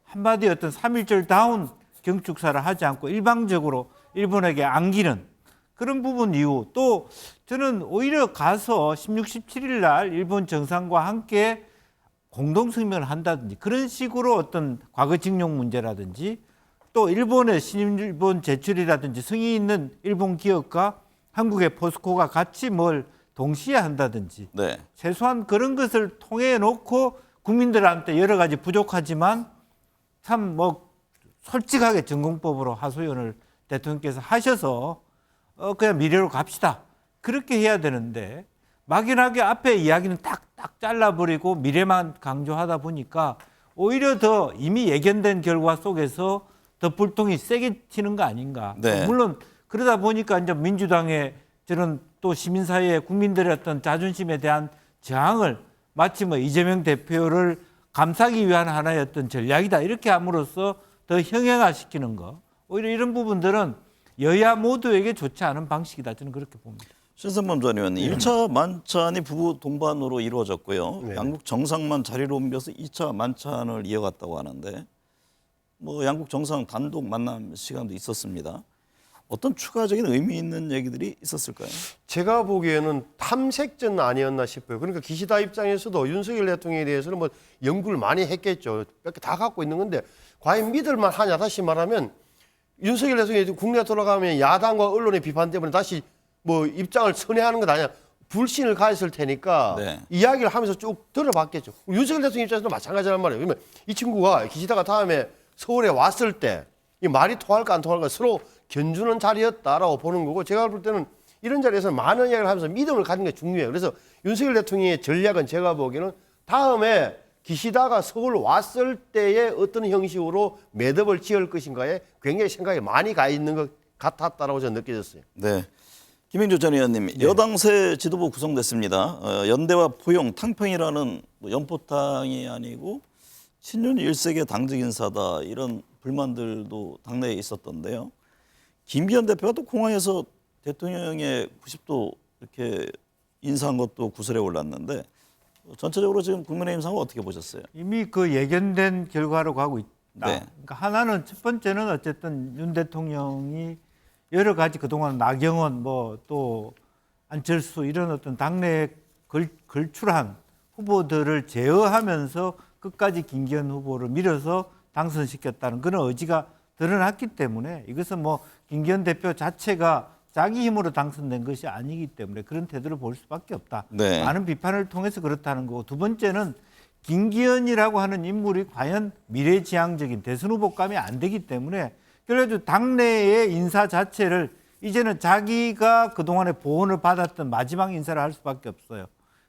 한마디 어떤 3.1절다운 경축사를 하지 않고 일방적으로 일본에게 안기는 그런 부분 이후 또 저는 오히려 가서 16, 17일 날 일본 정상과 함께 공동성명을 한다든지 그런 식으로 어떤 과거징용 문제라든지 또 일본의 신일본 제출이라든지 성의 있는 일본 기업과 한국의 포스코가 같이 뭘 동시에 한다든지 네. 최소한 그런 것을 통해 놓고 국민들한테 여러 가지 부족하지만 참 뭐 솔직하게 전공법으로 하소연을 대통령께서 하셔서 그냥 미래로 갑시다. 그렇게 해야 되는데 막연하게 앞에 이야기는 딱 잘라버리고 미래만 강조하다 보니까 오히려 더 이미 예견된 결과 속에서 더 불똥이 세게 튀는 거 아닌가. 네. 물론 그러다 보니까 이제 민주당의 저는 또 시민사회 국민들의 어떤 자존심에 대한 저항을 마치 뭐 이재명 대표를 감싸기 위한 하나의 어떤 전략이다. 이렇게 함으로써 더 형형화시키는 거. 오히려 이런 부분들은 여야 모두에게 좋지 않은 방식이다. 저는 그렇게 봅니다. 신선범 전 의원, 1차 만찬이 부부 동반으로 이루어졌고요. 네. 양국 정상만 자리로 옮겨서 2차 만찬을 이어갔다고 하는데 뭐 양국 정상 단독 만남 시간도 있었습니다. 어떤 추가적인 의미 있는 얘기들이 있었을까요? 제가 보기에는 탐색전 아니었나 싶어요. 그러니까 기시다 입장에서도 윤석열 대통령에 대해서는 뭐 연구를 많이 했겠죠. 몇 개 다 갖고 있는 건데 과연 믿을만 하냐 다시 말하면 윤석열 대통령이 국내에 돌아가면 야당과 언론의 비판 때문에 다시 뭐 입장을 선회하는 것 아니야. 불신을 가졌을 테니까 네. 이야기를 하면서 쭉 들어봤겠죠. 윤석열 대통령 입장에서도 마찬가지란 말이에요. 그러면 이 친구가 기시다가 다음에 서울에 왔을 때 이 말이 통할까 안 통할까 서로 견주는 자리였다라고 보는 거고 제가 볼 때는 이런 자리에서 많은 이야기를 하면서 믿음을 가지는 게 중요해요. 그래서 윤석열 대통령의 전략은 제가 보기에는 다음에 기시다가 서울 왔을 때의 어떤 형식으로 매듭을 지을 것인가에 굉장히 생각이 많이 가 있는 것 같았다라고 저는 느껴졌어요. 네. 김인주 전 의원님, 여당 새 지도부 구성됐습니다. 연대와 포용, 탕평이라는 뭐 연포탕이 아니고 친윤 1세계 당직 인사다 이런 불만들도 당내에 있었던데요. 김기현 대표가 또 공항에서 대통령의 90도 이렇게 인사한 것도 구설에 올랐는데 전체적으로 지금 국민의힘 상황 어떻게 보셨어요? 이미 그 예견된 결과로 가고 있다. 네. 그러니까 하나는 첫 번째는 어쨌든 윤 대통령이 여러 가지 그동안 나경원 뭐 또 안철수 이런 어떤 당내 걸출한 후보들을 제어하면서 끝까지 김기현 후보를 밀어서 당선시켰다는 그런 의지가 드러났기 때문에 이것은 뭐 김기현 대표 자체가 자기 힘으로 당선된 것이 아니기 때문에 그런 태도를 볼 수밖에 없다. 네. 많은 비판을 통해서 그렇다는 거고, 두 번째는 김기현이라고 하는 인물이 과연 미래지향적인 대선 후보감이 안 되기 때문에 결과적으로 당내의 인사 자체를 이제는 자기가 그동안에 보훈을 받았던 마지막 인사를 할 수밖에 없어요.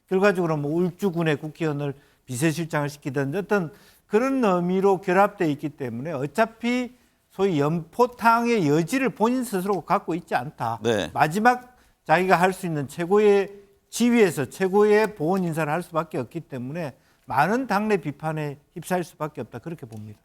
결과적으로 뭐 울주군의 국회의원을 비서실장을 시키든 어떤 그런 의미로 결합되어 있기 때문에 어차피 소위 연포탕의 여지를 본인 스스로 갖고 있지 않다. 네. 마지막 자기가 할 수 있는 최고의 지위에서 최고의 보훈 인사를 할 수밖에 없기 때문에 많은 당내 비판에 휩싸일 수밖에 없다. 그렇게 봅니다.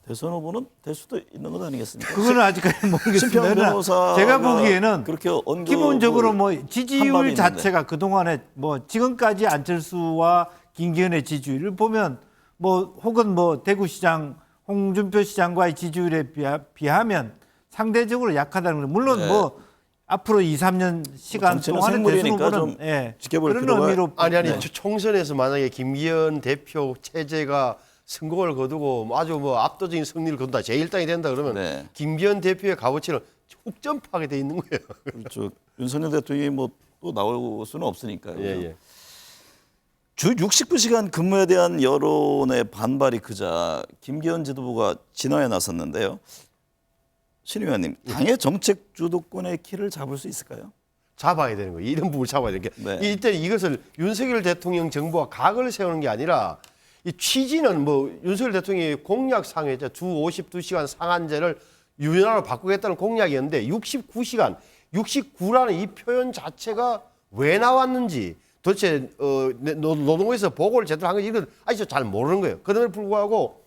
대선 후보는 될 수도 있는 것 아니겠습니까? 그거는 아직까지 모르겠습니다. 심평 변호사가 제가 보기에는 그렇게 언급을 기본적으로 뭐 한 바도 지지율 있는데. 자체가 그동안에 뭐 지금까지 안철수와 김기현의 지지율을 보면 뭐 혹은 뭐 대구시장 홍준표 시장과의 지지율에 비하면 상대적으로 약하다는 거. 물론 네. 뭐 앞으로 2, 3년 시간 정치는 동안에 대선 생물이니까 후보는 좀 지켜볼 그런 필요가- 의미로 아니 네. 총선에서 만약에 김기현 대표 체제가 성공을 거두고 아주 뭐 압도적인 승리를 거둔다, 제1당이 된다 그러면 네. 김기현 대표의 값어치는 훅점파하게 돼 있는 거예요. 그렇죠. 윤석열 대통령이 뭐 또 나올 수는 없으니까요. 예. 주 69시간 근무에 대한 여론의 반발이 크자 김기현 지도부가 진화에 나섰는데요. 신 의원님, 당의 정책 주도권의 키를 잡을 수 있을까요? 잡아야 되는 거예요. 이런 부분을 잡아야 되는 게. 네. 이때 이것을 윤석열 대통령 정부가 각을 세우는 게 아니라 이 취지는 뭐 윤석열 대통령이 공약상에 주 52시간 상한제를 유연화로 바꾸겠다는 공약이었는데 69시간, 69라는 이 표현 자체가 왜 나왔는지 도대체 노동부에서 보고를 제대로 한 건지 이건 아직도 잘 모르는 거예요. 그럼에도 불구하고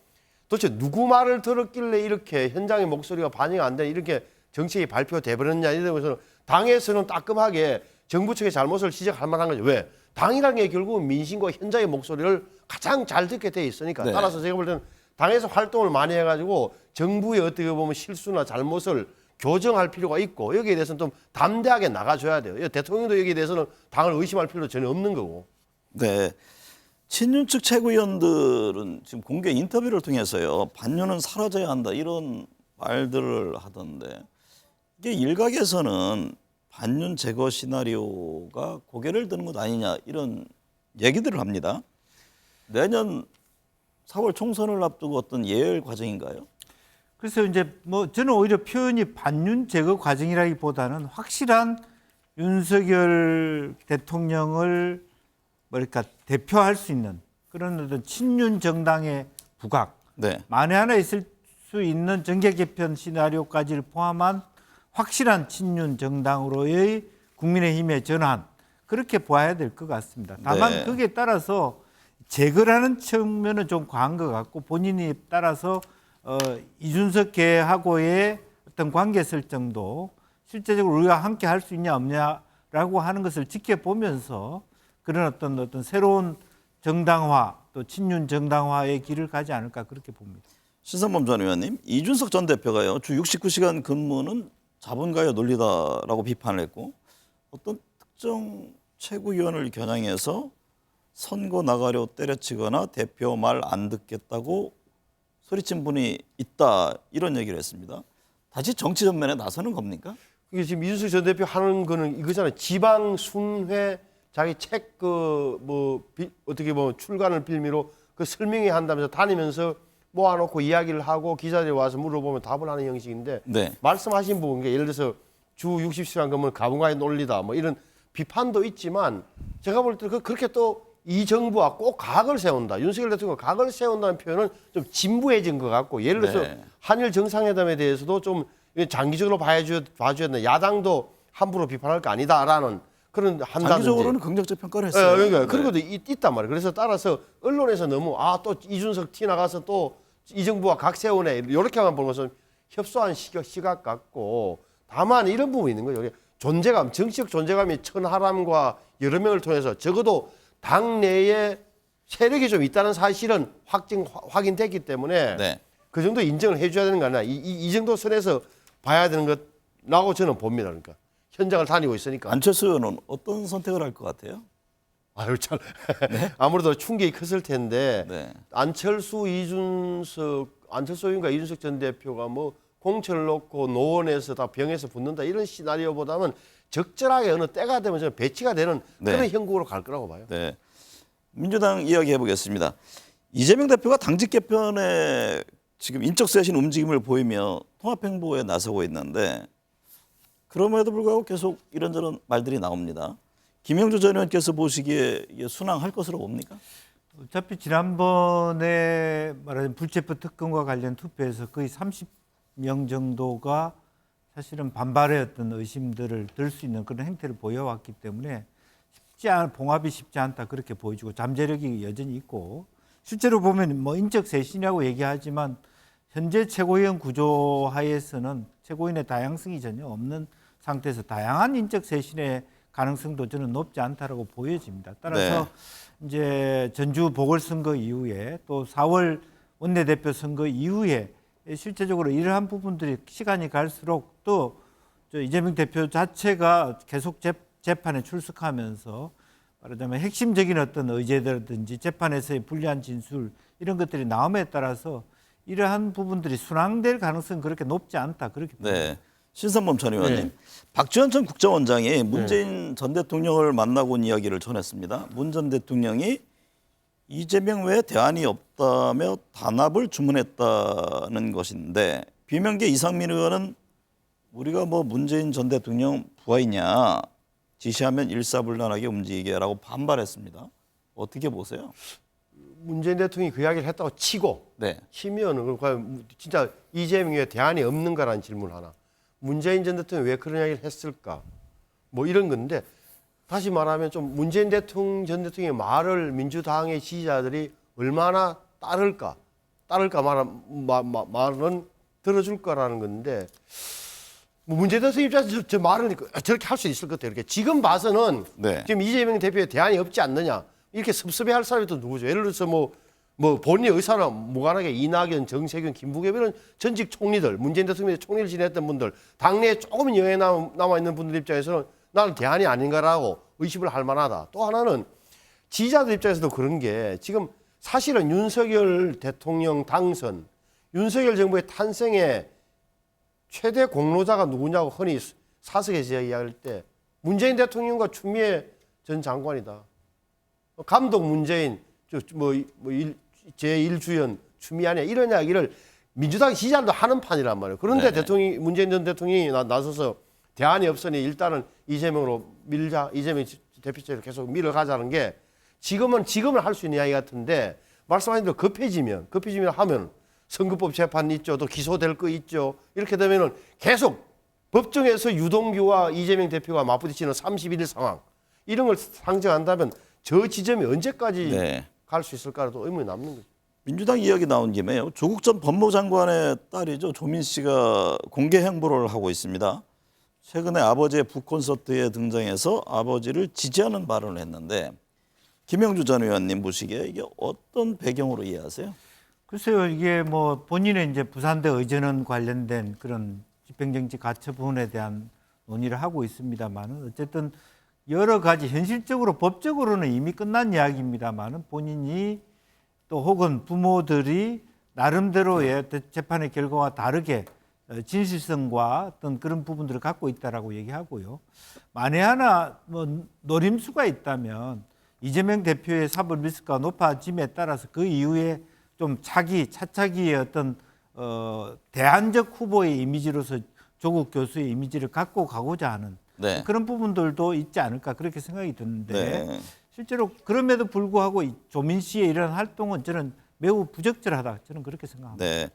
도대체 누구 말을 들었길래 이렇게 현장의 목소리가 반영이 안 되는 이렇게 정책이 발표돼 버렸냐 이런 것은 당에서는 따끔하게 정부 측의 잘못을 지적할 만한 거죠. 왜? 당이라는 게 결국은 민심과 현장의 목소리를 가장 잘 듣게 돼 있으니까. 네. 따라서 제가 볼 때는 당에서 활동을 많이 해가지고 정부의 어떻게 보면 실수나 잘못을 교정할 필요가 있고 여기에 대해서는 좀 담대하게 나가줘야 돼요. 대통령도 여기에 대해서는 당을 의심할 필요도 전혀 없는 거고. 네. 친윤 측 최고위원들은 지금 공개 인터뷰를 통해서요. 반윤은 사라져야 한다 이런 말들을 하던데 이게 일각에서는 반윤 제거 시나리오가 고개를 드는 것 아니냐 이런 얘기들을 합니다. 내년 4월 총선을 앞두고 어떤 예열 과정인가요? 그래서 이제 뭐 저는 오히려 표현이 반윤 제거 과정이라기보다는 확실한 윤석열 대통령을 뭐랄까 대표할 수 있는 그런 어떤 친윤 정당의 부각, 네. 만에 하나 있을 수 있는 정계 개편 시나리오까지를 포함한 확실한 친윤 정당으로의 국민의힘의 전환 그렇게 봐야 될 것 같습니다. 다만 네. 거기에 따라서 제거라는 측면은 좀 과한 것 같고 본인이 따라서 이준석 계하고의 어떤 관계 설정도 실제적으로 우리가 함께 할 수 있냐 없냐라고 하는 것을 지켜보면서 그런 어떤 새로운 정당화 또 친윤 정당화의 길을 가지 않을까 그렇게 봅니다. 신상범 전 의원님, 이준석 전 대표가요. 주 69시간 근무는 자본가의 논리다라고 비판을 했고 어떤 특정 최고위원을 겨냥해서 선거 나가려 때려치거나 대표 말 안 듣겠다고 소리친 분이 있다 이런 얘기를 했습니다. 다시 정치 전면에 나서는 겁니까? 이게 지금 이준석 전 대표 하는 거는 이거잖아요. 지방 순회 자기 책 어떻게 보면 출간을 빌미로 그 설명회 한다면서 다니면서 모아놓고 이야기를 하고 기자들이 와서 물어보면 답을 하는 형식인데 네. 말씀하신 부분 게 예를 들어서 주 60시간 근무는 가분가의 논리다 뭐 이런 비판도 있지만 제가 볼 때 그렇게 또 이 정부와 꼭 각을 세운다. 윤석열 대통령 각을 세운다는 표현은 좀 진부해진 것 같고 예를 들어서 네. 한일 정상회담에 대해서도 좀 장기적으로 봐줘야 된다. 야당도 함부로 비판할 거 아니다라는 그런 한다든지. 장기적으로는 긍정적 평가를 했어요. 그러니까 그런 것도 있단 말이에요. 그래서 따라서 언론에서 너무 또 이준석 티 나가서 또 이 정부와 각 세우네 이렇게만 보는 것은 협소한 시각 같고 다만 이런 부분이 있는 거예요. 존재감, 정치적 존재감이 천하람과 여러 명을 통해서 적어도 당내에 세력이 좀 있다는 사실은 확인됐기 때문에 네. 그 정도 인정을 해줘야 되는 거 아니야. 이 정도 선에서 봐야 되는 것라고 저는 봅니다. 그러니까 현장을 다니고 있으니까. 안철수 의원은 어떤 선택을 할 것 같아요? 아유 참 아무래도 충격이 컸을 텐데 네. 안철수인가 이준석 전 대표가 뭐 공천을 놓고 노원에서 다 병에서 붙는다 이런 시나리오보다는 적절하게 어느 때가 되면 좀 배치가 되는 네. 그런 형국으로 갈 거라고 봐요. 네. 민주당 이야기해 보겠습니다. 이재명 대표가 당직 개편에 지금 인적 쇄신 움직임을 보이며 통합행보에 나서고 있는데 그럼에도 불구하고 계속 이런저런 말들이 나옵니다. 김영주 전 의원께서 보시기에 이게 순항할 것으로 봅니까? 어차피 지난번에 말하자면 불체포 특권과 관련 투표에서 거의 30명 정도가 사실은 반발의 어떤 의심들을 들 수 있는 그런 행태를 보여왔기 때문에 봉합이 쉽지 않다 그렇게 보여지고 잠재력이 여전히 있고 실제로 보면 뭐 인적 쇄신이라고 얘기하지만 현재 최고위원 구조 하에서는 최고위원의 다양성이 전혀 없는 상태에서 다양한 인적 쇄신의 가능성도 저는 높지 않다라고 보여집니다. 따라서 이제 전주 보궐선거 이후에 또 4월 원내대표 선거 이후에 실제적으로 이러한 부분들이 시간이 갈수록 또 이재명 대표 자체가 계속 재판에 출석하면서 말하자면 핵심적인 어떤 의제라든지 재판에서의 불리한 진술 이런 것들이 나옴에 따라서 이러한 부분들이 순항될 가능성은 그렇게 높지 않다 그렇게 봅니다. 네. 신선범 전 의원님, 박지원 전 국정원장이 문재인 전 대통령을 만나고 온 이야기를 전했습니다. 문 전 대통령이 이재명 외에 대안이 없다며 단합을 주문했다는 것인데 비명계 이상민 의원은 우리가 뭐 문재인 전 대통령 부하이냐 지시하면 일사불란하게 움직이게라고 반발했습니다. 어떻게 보세요? 문재인 대통령이 그 이야기를 했다고 치고 치면은 진짜 이재명에 대안이 없는가라는 질문 하나. 문재인 전 대통령이 왜 그런 이야기를 했을까? 뭐 이런 건데 다시 말하면 좀 문재인 전 대통령의 말을 민주당의 지지자들이 얼마나 따를까 말은 들어줄 거라는 건데 뭐 문재인 대통령 입장에서 저 말은 저렇게 할 수 있을 것 같아요. 이렇게 지금 봐서는 지금 이재명 대표의 대안이 없지 않느냐 이렇게 섭섭해할 사람이 또 누구죠? 예를 들어서 뭐 본인의 의사나 무관하게 이낙연, 정세균, 김부겸 이런 전직 총리들, 문재인 대통령의 총리를 지냈던 분들, 당내에 조금 여에 남아 있는 분들 입장에서는 나는 대안이 아닌가라고 의심을 할 만하다. 또 하나는 지지자들 입장에서도 그런 게 지금 사실은 윤석열 대통령 당선, 윤석열 정부의 탄생에 최대 공로자가 누구냐고 흔히 사석에서 이야기할 때 문재인 대통령과 추미애 전 장관이다. 감독 문재인, 제1주연 추미애 아니야 이런 이야기를 민주당 지지자들도 하는 판이란 말이에요. 그런데 문재인 전 대통령이 나서서 대안이 없으니 일단은 이재명으로 밀자, 이재명 대표체를 계속 밀어가자는 게 지금은 할 수 있는 이야기 같은데 말씀하신 대로 급해지면 하면 선거법 재판 있죠, 또 기소될 거 있죠. 이렇게 되면은 계속 법정에서 유동규와 이재명 대표가 맞부딪히는 31일 상황 이런 걸 상정한다면 저 지점이 언제까지 갈 수 있을까라도 의문이 남는 거죠. 민주당 이야기 나온 김에요. 조국 전 법무장관의 딸이죠. 조민 씨가 공개 행보를 하고 있습니다. 최근에 아버지의 북콘서트에 등장해서 아버지를 지지하는 발언을 했는데 김영주 전 의원님 보시기에 이게 어떤 배경으로 이해하세요? 글쎄요, 이게 뭐 본인의 이제 부산대 의전원 관련된 그런 집행정지 가처분에 대한 논의를 하고 있습니다만은 어쨌든 여러 가지 현실적으로 법적으로는 이미 끝난 이야기입니다만은 본인이 또 혹은 부모들이 나름대로의 재판의 결과와 다르게 진실성과 어떤 그런 부분들을 갖고 있다라고 얘기하고요. 만에 하나 뭐 노림수가 있다면 이재명 대표의 사법 리스크가 높아짐에 따라서 그 이후에 좀 차차기의 어떤 대안적 후보의 이미지로서 조국 교수의 이미지를 갖고 가고자 하는 그런 부분들도 있지 않을까 그렇게 생각이 드는데 실제로 그럼에도 불구하고 조민 씨의 이런 활동은 저는 매우 부적절하다 저는 그렇게 생각합니다. 네.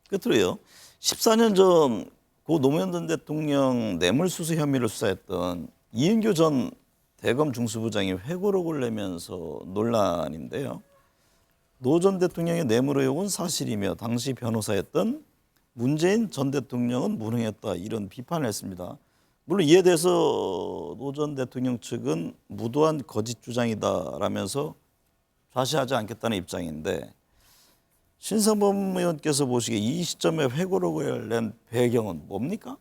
끝으로요. 14년 전 고 노무현 전 대통령 뇌물수수 혐의를 수사했던 이인규 전 대검 중수부장이 회고록을 내면서 논란인데요. 노 전 대통령의 뇌물 의혹은 사실이며 당시 변호사였던 문재인 전 대통령은 무능했다 이런 비판을 했습니다. 물론 이에 대해서 노 전 대통령 측은 무도한 거짓 주장이다라면서 좌시하지 않겠다는 입장인데 신성범 의원께서 보시기에 이 시점에 회고록을 낸 배경은 뭡니까?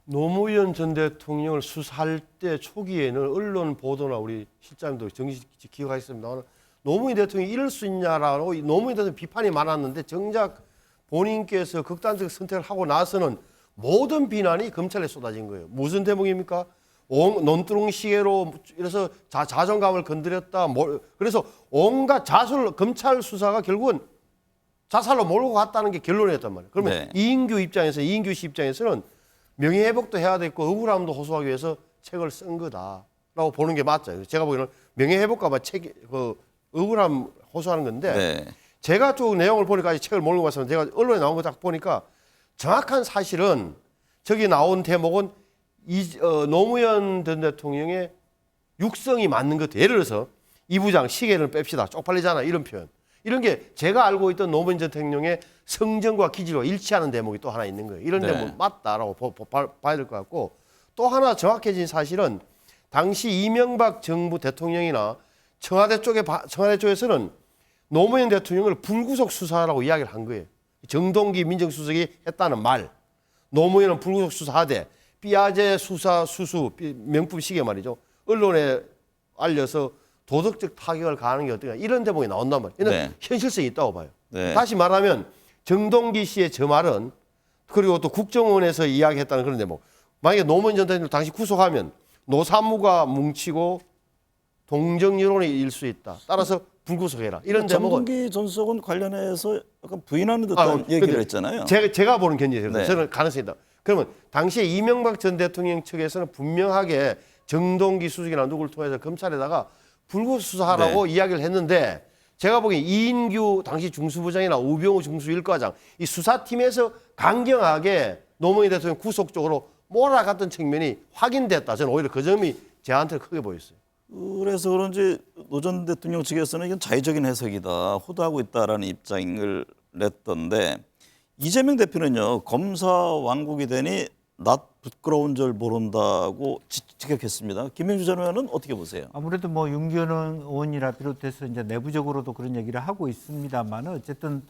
노무현 전 대통령을 수사할 때 초기에는 언론 보도나 우리 실장님도 정식 기억하셨습니다. 노무현 대통령이 이럴 수 있냐라고 노무현 대통령 비판이 많았는데 정작 본인께서 극단적 선택을 하고 나서는 모든 비난이 검찰에 쏟아진 거예요. 무슨 대목입니까? 논두렁 시계로 이래서 자존감을 건드렸다. 그래서 온갖 검찰 수사가 결국은 자살로 몰고 갔다는 게 결론이었단 말이에요. 그러면 네. 이인규 씨 입장에서는 명예회복도 해야 됐고 억울함도 호소하기 위해서 책을 쓴 거다라고 보는 게 맞죠. 제가 보기에는 명예회복과만 억울함 호소하는 건데 네. 제가 쭉 내용을 보니까 이 책을 몰고 가서 제가 언론에 나온 거 딱 보니까 정확한 사실은 저기 나온 대목은 노무현 전 대통령의 육성이 맞는 것 같아요. 예를 들어서 이 부장 시계를 뺍시다. 쪽팔리잖아. 이런 표현. 이런 게 제가 알고 있던 노무현 전 대통령의 성정과 기질과 일치하는 대목이 또 하나 있는 거예요. 이런 네. 대목 맞다라고 봐야 될 것 같고 또 하나 정확해진 사실은 당시 이명박 정부 대통령이나 청와대 쪽에서는 노무현 대통령을 불구속 수사라고 이야기를 한 거예요. 정동기 민정수석이 했다는 말. 노무현은 불구속 수사하되 삐아제 수수 명품 시계 말이죠. 언론에 알려서 도덕적 타격을 가하는 게 어떨까 이런 대목이 나온단 말이에요. 이는 네. 현실성이 있다고 봐요. 네. 다시 말하면 정동기 씨의 저 말은 그리고 또 국정원에서 이야기했다는 그런 대목. 만약에 노무현 전 대통령 당시 구속하면 노사무가 뭉치고 동정 여론이 일 수 있다. 따라서 불구속해라. 이런 대목은 정동기 전 수석은 관련해서 약간 부인하는 듯한 얘기를 했잖아요. 제가 보는 견지에서 네. 저는 가능성이 있다. 그러면 당시에 이명박 전 대통령 측에서는 분명하게 정동기 수석이나 누구를 통해서 검찰에다가 불구속 수사하라고 이야기를 했는데 제가 보기엔 이인규 당시 중수부장이나 우병우 중수일과장 이 수사팀에서 강경하게 노무현 대통령 구속 쪽으로 몰아갔던 측면이 확인됐다. 저는 오히려 그 점이 저한테 크게 보였어요. 그래서 그런지 노 전 대통령 측에서는 이건 자의적인 해석이다, 호도하고 있다라는 입장을 냈던데 이재명 대표는요 검사 왕국이 되니 낯 부끄러운 줄 모른다고 직격했습니다. 김명주 전 의원은 어떻게 보세요? 아무래도 뭐 윤기현 의원이라 비롯해서 이제 내부적으로도 그런 얘기를 하고 있습니다만 어쨌든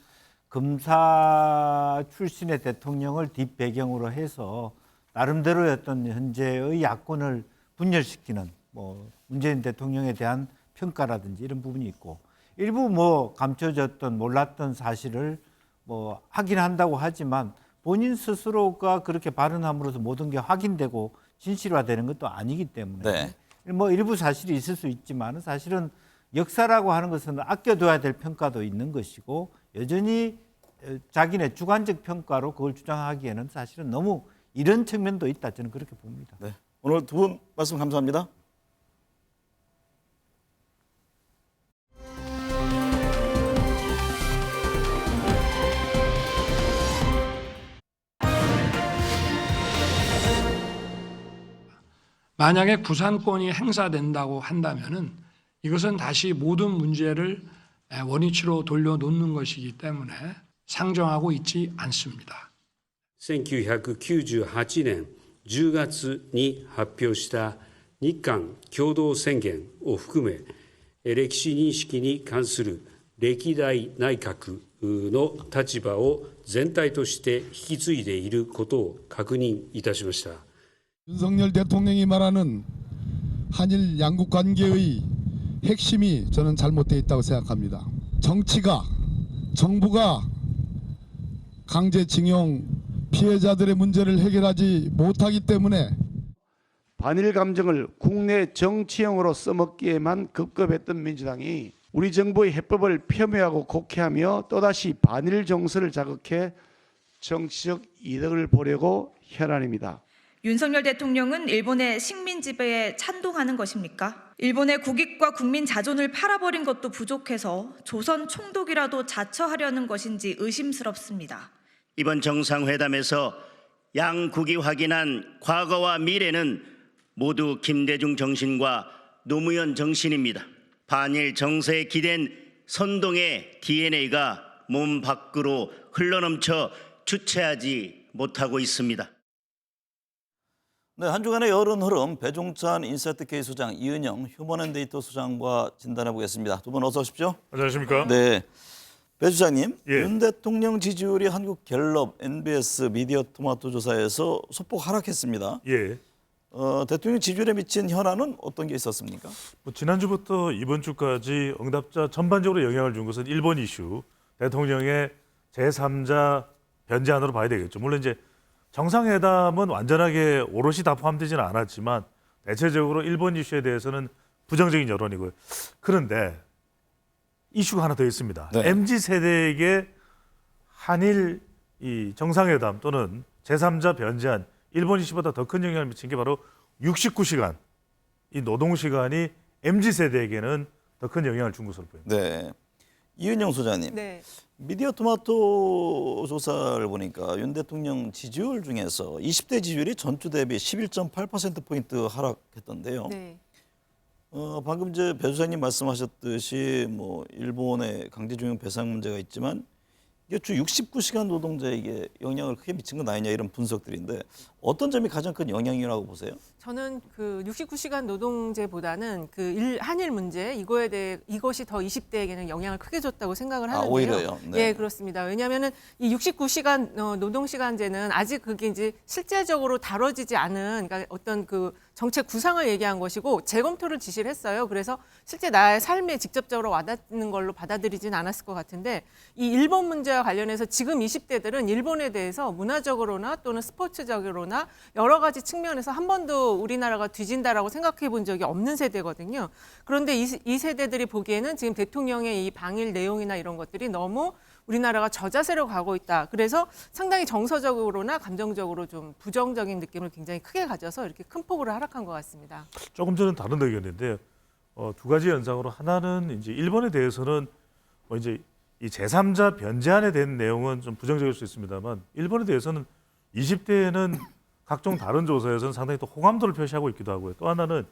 검사 출신의 대통령을 뒷배경으로 해서 나름대로의 어떤 현재의 야권을 분열시키는 뭐 문재인 대통령에 대한 평가라든지 이런 부분이 있고 일부 뭐 감춰졌던 몰랐던 사실을 뭐 확인한다고 하지만 본인 스스로가 그렇게 발언함으로써 모든 게 확인되고 진실화되는 것도 아니기 때문에 뭐 일부 사실이 있을 수 있지만 사실은 역사라고 하는 것은 아껴둬야 될 평가도 있는 것이고 여전히 자기네 주관적 평가로 그걸 주장하기에는 사실은 너무 이런 측면도 있다 저는 그렇게 봅니다. 네. 오늘 두 분 말씀 감사합니다. 만약에 구상권이 행사된다고 한다면은 이것은 다시 모든 문제를 원위치로 돌려놓는 것이기 때문에 상정하고 있지 않습니다. 1998年10月に発表した日韓共同宣言を含め、歴史認識に関する歴代内閣の立場を全体として引き継いでいることを確認いたしました。 윤석열 대통령이 말하는 한일 양국 관계의 핵심이 저는 잘못되어 있다고 생각합니다. 정부가 강제징용 피해자들의 문제를 해결하지 못하기 때문에 반일 감정을 국내 정치형으로 써먹기에만 급급했던 민주당이 우리 정부의 해법을 폄훼하고 곡해하며 또다시 반일 정서를 자극해 정치적 이득을 보려고 혈안입니다. 윤석열 대통령은 일본의 식민 지배에 찬동하는 것입니까? 일본의 국익과 국민 자존을 팔아버린 것도 부족해서 조선 총독이라도 자처하려는 것인지 의심스럽습니다. 이번 정상회담에서 양국이 확인한 과거와 미래는 모두 김대중 정신과 노무현 정신입니다. 반일 정서에 기댄 선동의 DNA가 몸 밖으로 흘러넘쳐 주체하지 못하고 있습니다. 네, 한 주간의 여론 흐름 배종찬 인사이트K 소장, 이은영 휴먼앤데이터 소장과 진단해 보겠습니다. 두 분 어서 오십시오. 안녕하십니까? 네, 배 주장님, 예. 윤 대통령 지지율이 한국 갤럽, NBS 미디어 토마토 조사에서 소폭 하락했습니다. 예. 대통령 지지율에 미친 현안은 어떤 게 있었습니까? 뭐 지난주부터 이번 주까지 응답자 전반적으로 영향을 준 것은 일본 이슈, 대통령의 제3자 변제안으로 봐야 되겠죠. 물론 이제 정상회담은 완전하게 오롯이 다 포함되지는 않았지만 대체적으로 일본 이슈에 대해서는 부정적인 여론이고요. 그런데 이슈가 하나 더 있습니다. 네. MZ 세대에게 한일 이 정상회담 또는 제3자 변제안 일본 이슈보다 더 큰 영향을 미친 게 바로 69시간 이 노동 시간이 MZ 세대에게는 더 큰 영향을 준 것으로 보입니다. 네. 이은영 소장님. 네. 미디어 토마토 조사를 보니까 윤 대통령 지지율 중에서 20대 지지율이 전주 대비 11.8%포인트 하락했던데요. 네. 방금 배 주장님 말씀하셨듯이 뭐 일본의 강제징용 배상 문제가 있지만 이게 주 69시간 노동자에게 영향을 크게 미친 건 아니냐 이런 분석들인데 어떤 점이 가장 큰 영향이라고 보세요? 저는 그 69시간 노동제보다는 그 한일 문제 이것이 더 20대에게는 영향을 크게 줬다고 생각을 하는데요. 오히려요? 네. 예, 그렇습니다. 왜냐하면은 이 69시간 노동시간제는 아직 그게 이제 실제적으로 다뤄지지 않은 그러니까 어떤 그 정책 구상을 얘기한 것이고 재검토를 지시를 했어요. 그래서 실제 나의 삶에 직접적으로 와닿는 걸로 받아들이진 않았을 것 같은데 이 일본 문제와 관련해서 지금 20대들은 일본에 대해서 문화적으로나 또는 스포츠적으로나 여러 가지 측면에서 한 번도 우리나라가 뒤진다라고 생각해 본 적이 없는 세대거든요. 그런데 이 세대들이 보기에는 지금 대통령의 이 방일 내용이나 이런 것들이 너무 우리나라가 저자세로 가고 있다. 그래서 상당히 정서적으로나 감정적으로 좀 부정적인 느낌을 굉장히 크게 가져서 이렇게 큰 폭으로 하락한 것 같습니다. 조금 전에 다른 의견인데 두 가지 현상으로 하나는 이제 일본에 대해서는 뭐 이제 이 제3자 변제안에 대한 내용은 좀 부정적일 수 있습니다만 일본에 대해서는 20대에는 각종 다른 조사에서는 상당히 또 호감도를 표시하고 있기도 하고요. 또 하나는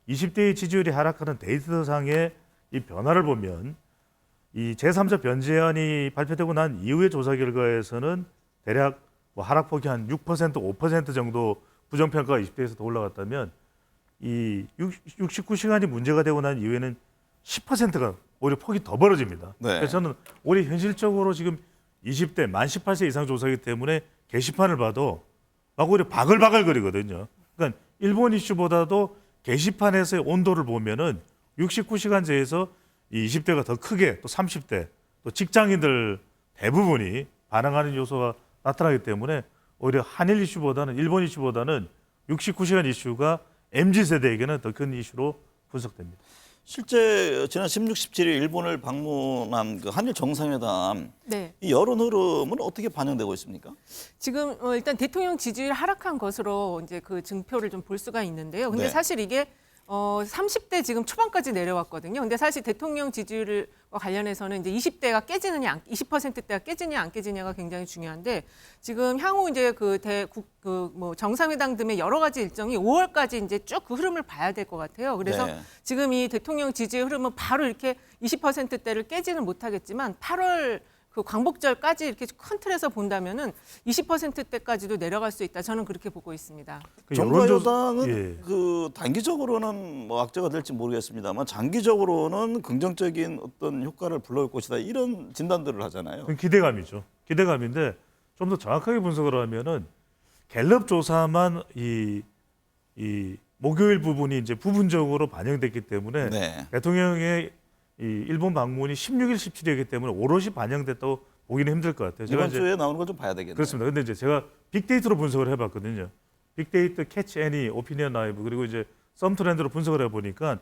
20대의 지지율이 하락하는 데이터상의 이 변화를 보면 이 제3자 변제안이 발표되고 난 이후의 조사 결과에서는 대략 뭐 하락폭이 한 6%, 5% 정도 부정평가가 20대에서 더 올라갔다면 이 69시간이 문제가 되고 난 이후에는 10%가 오히려 폭이 더 벌어집니다. 네. 그래서 저는 오히려 현실적으로 지금 20대 만 18세 이상 조사이기 때문에 게시판을 봐도 막 오히려 바글바글거리거든요. 그러니까 일본 이슈보다도 게시판에서의 온도를 보면은 69시간제에서 이 20대가 더 크게 또 30대 또 직장인들 대부분이 반항하는 요소가 나타나기 때문에 오히려 한일 이슈보다는 일본 이슈보다는 69시간 이슈가 MZ세대에게는 더 큰 이슈로 분석됩니다. 실제 지난 16, 17일 일본을 방문한 그 한일 정상회담 네. 이 여론 흐름은 어떻게 반영되고 있습니까? 지금 일단 대통령 지지율 하락한 것으로 이제 그 증표를 좀 볼 수가 있는데요. 근데 네. 사실 이게 30대 지금 초반까지 내려왔거든요. 근데 사실 대통령 지지율과 관련해서는 이제 20대가 깨지느냐, 20%대가 깨지냐 안 깨지냐가 굉장히 중요한데 지금 향후 이제 뭐 정상회담 등의 여러 가지 일정이 5월까지 이제 쭉 그 흐름을 봐야 될 것 같아요. 그래서 네. 지금 이 대통령 지지율 흐름은 바로 이렇게 20%대를 깨지는 못하겠지만 8월 그 광복절까지 이렇게 큰 틀에서 본다면은 20%대까지도 내려갈 수 있다. 저는 그렇게 보고 있습니다. 정부 여당은 예. 그 단기적으로는 뭐 악재가 될지 모르겠습니다만 장기적으로는 긍정적인 어떤 효과를 불러올 것이다 이런 진단들을 하잖아요. 그건 기대감이죠. 기대감인데 좀 더 정확하게 분석을 하면은 갤럽 조사만 이 목요일 부분이 이제 부분적으로 반영됐기 때문에 네. 대통령의 이 일본 방문이 16일, 17일이기 때문에 오롯이 반영됐다고 보기는 힘들 것 같아요. 이번 주에 나오는 걸 좀 봐야 되겠네요. 그렇습니다. 근데 이제 제가 빅데이터로 분석을 해봤거든요. 빅데이터 캐치 애니, 오피니언 라이브 그리고 이제 썸트렌드로 분석을 해보니까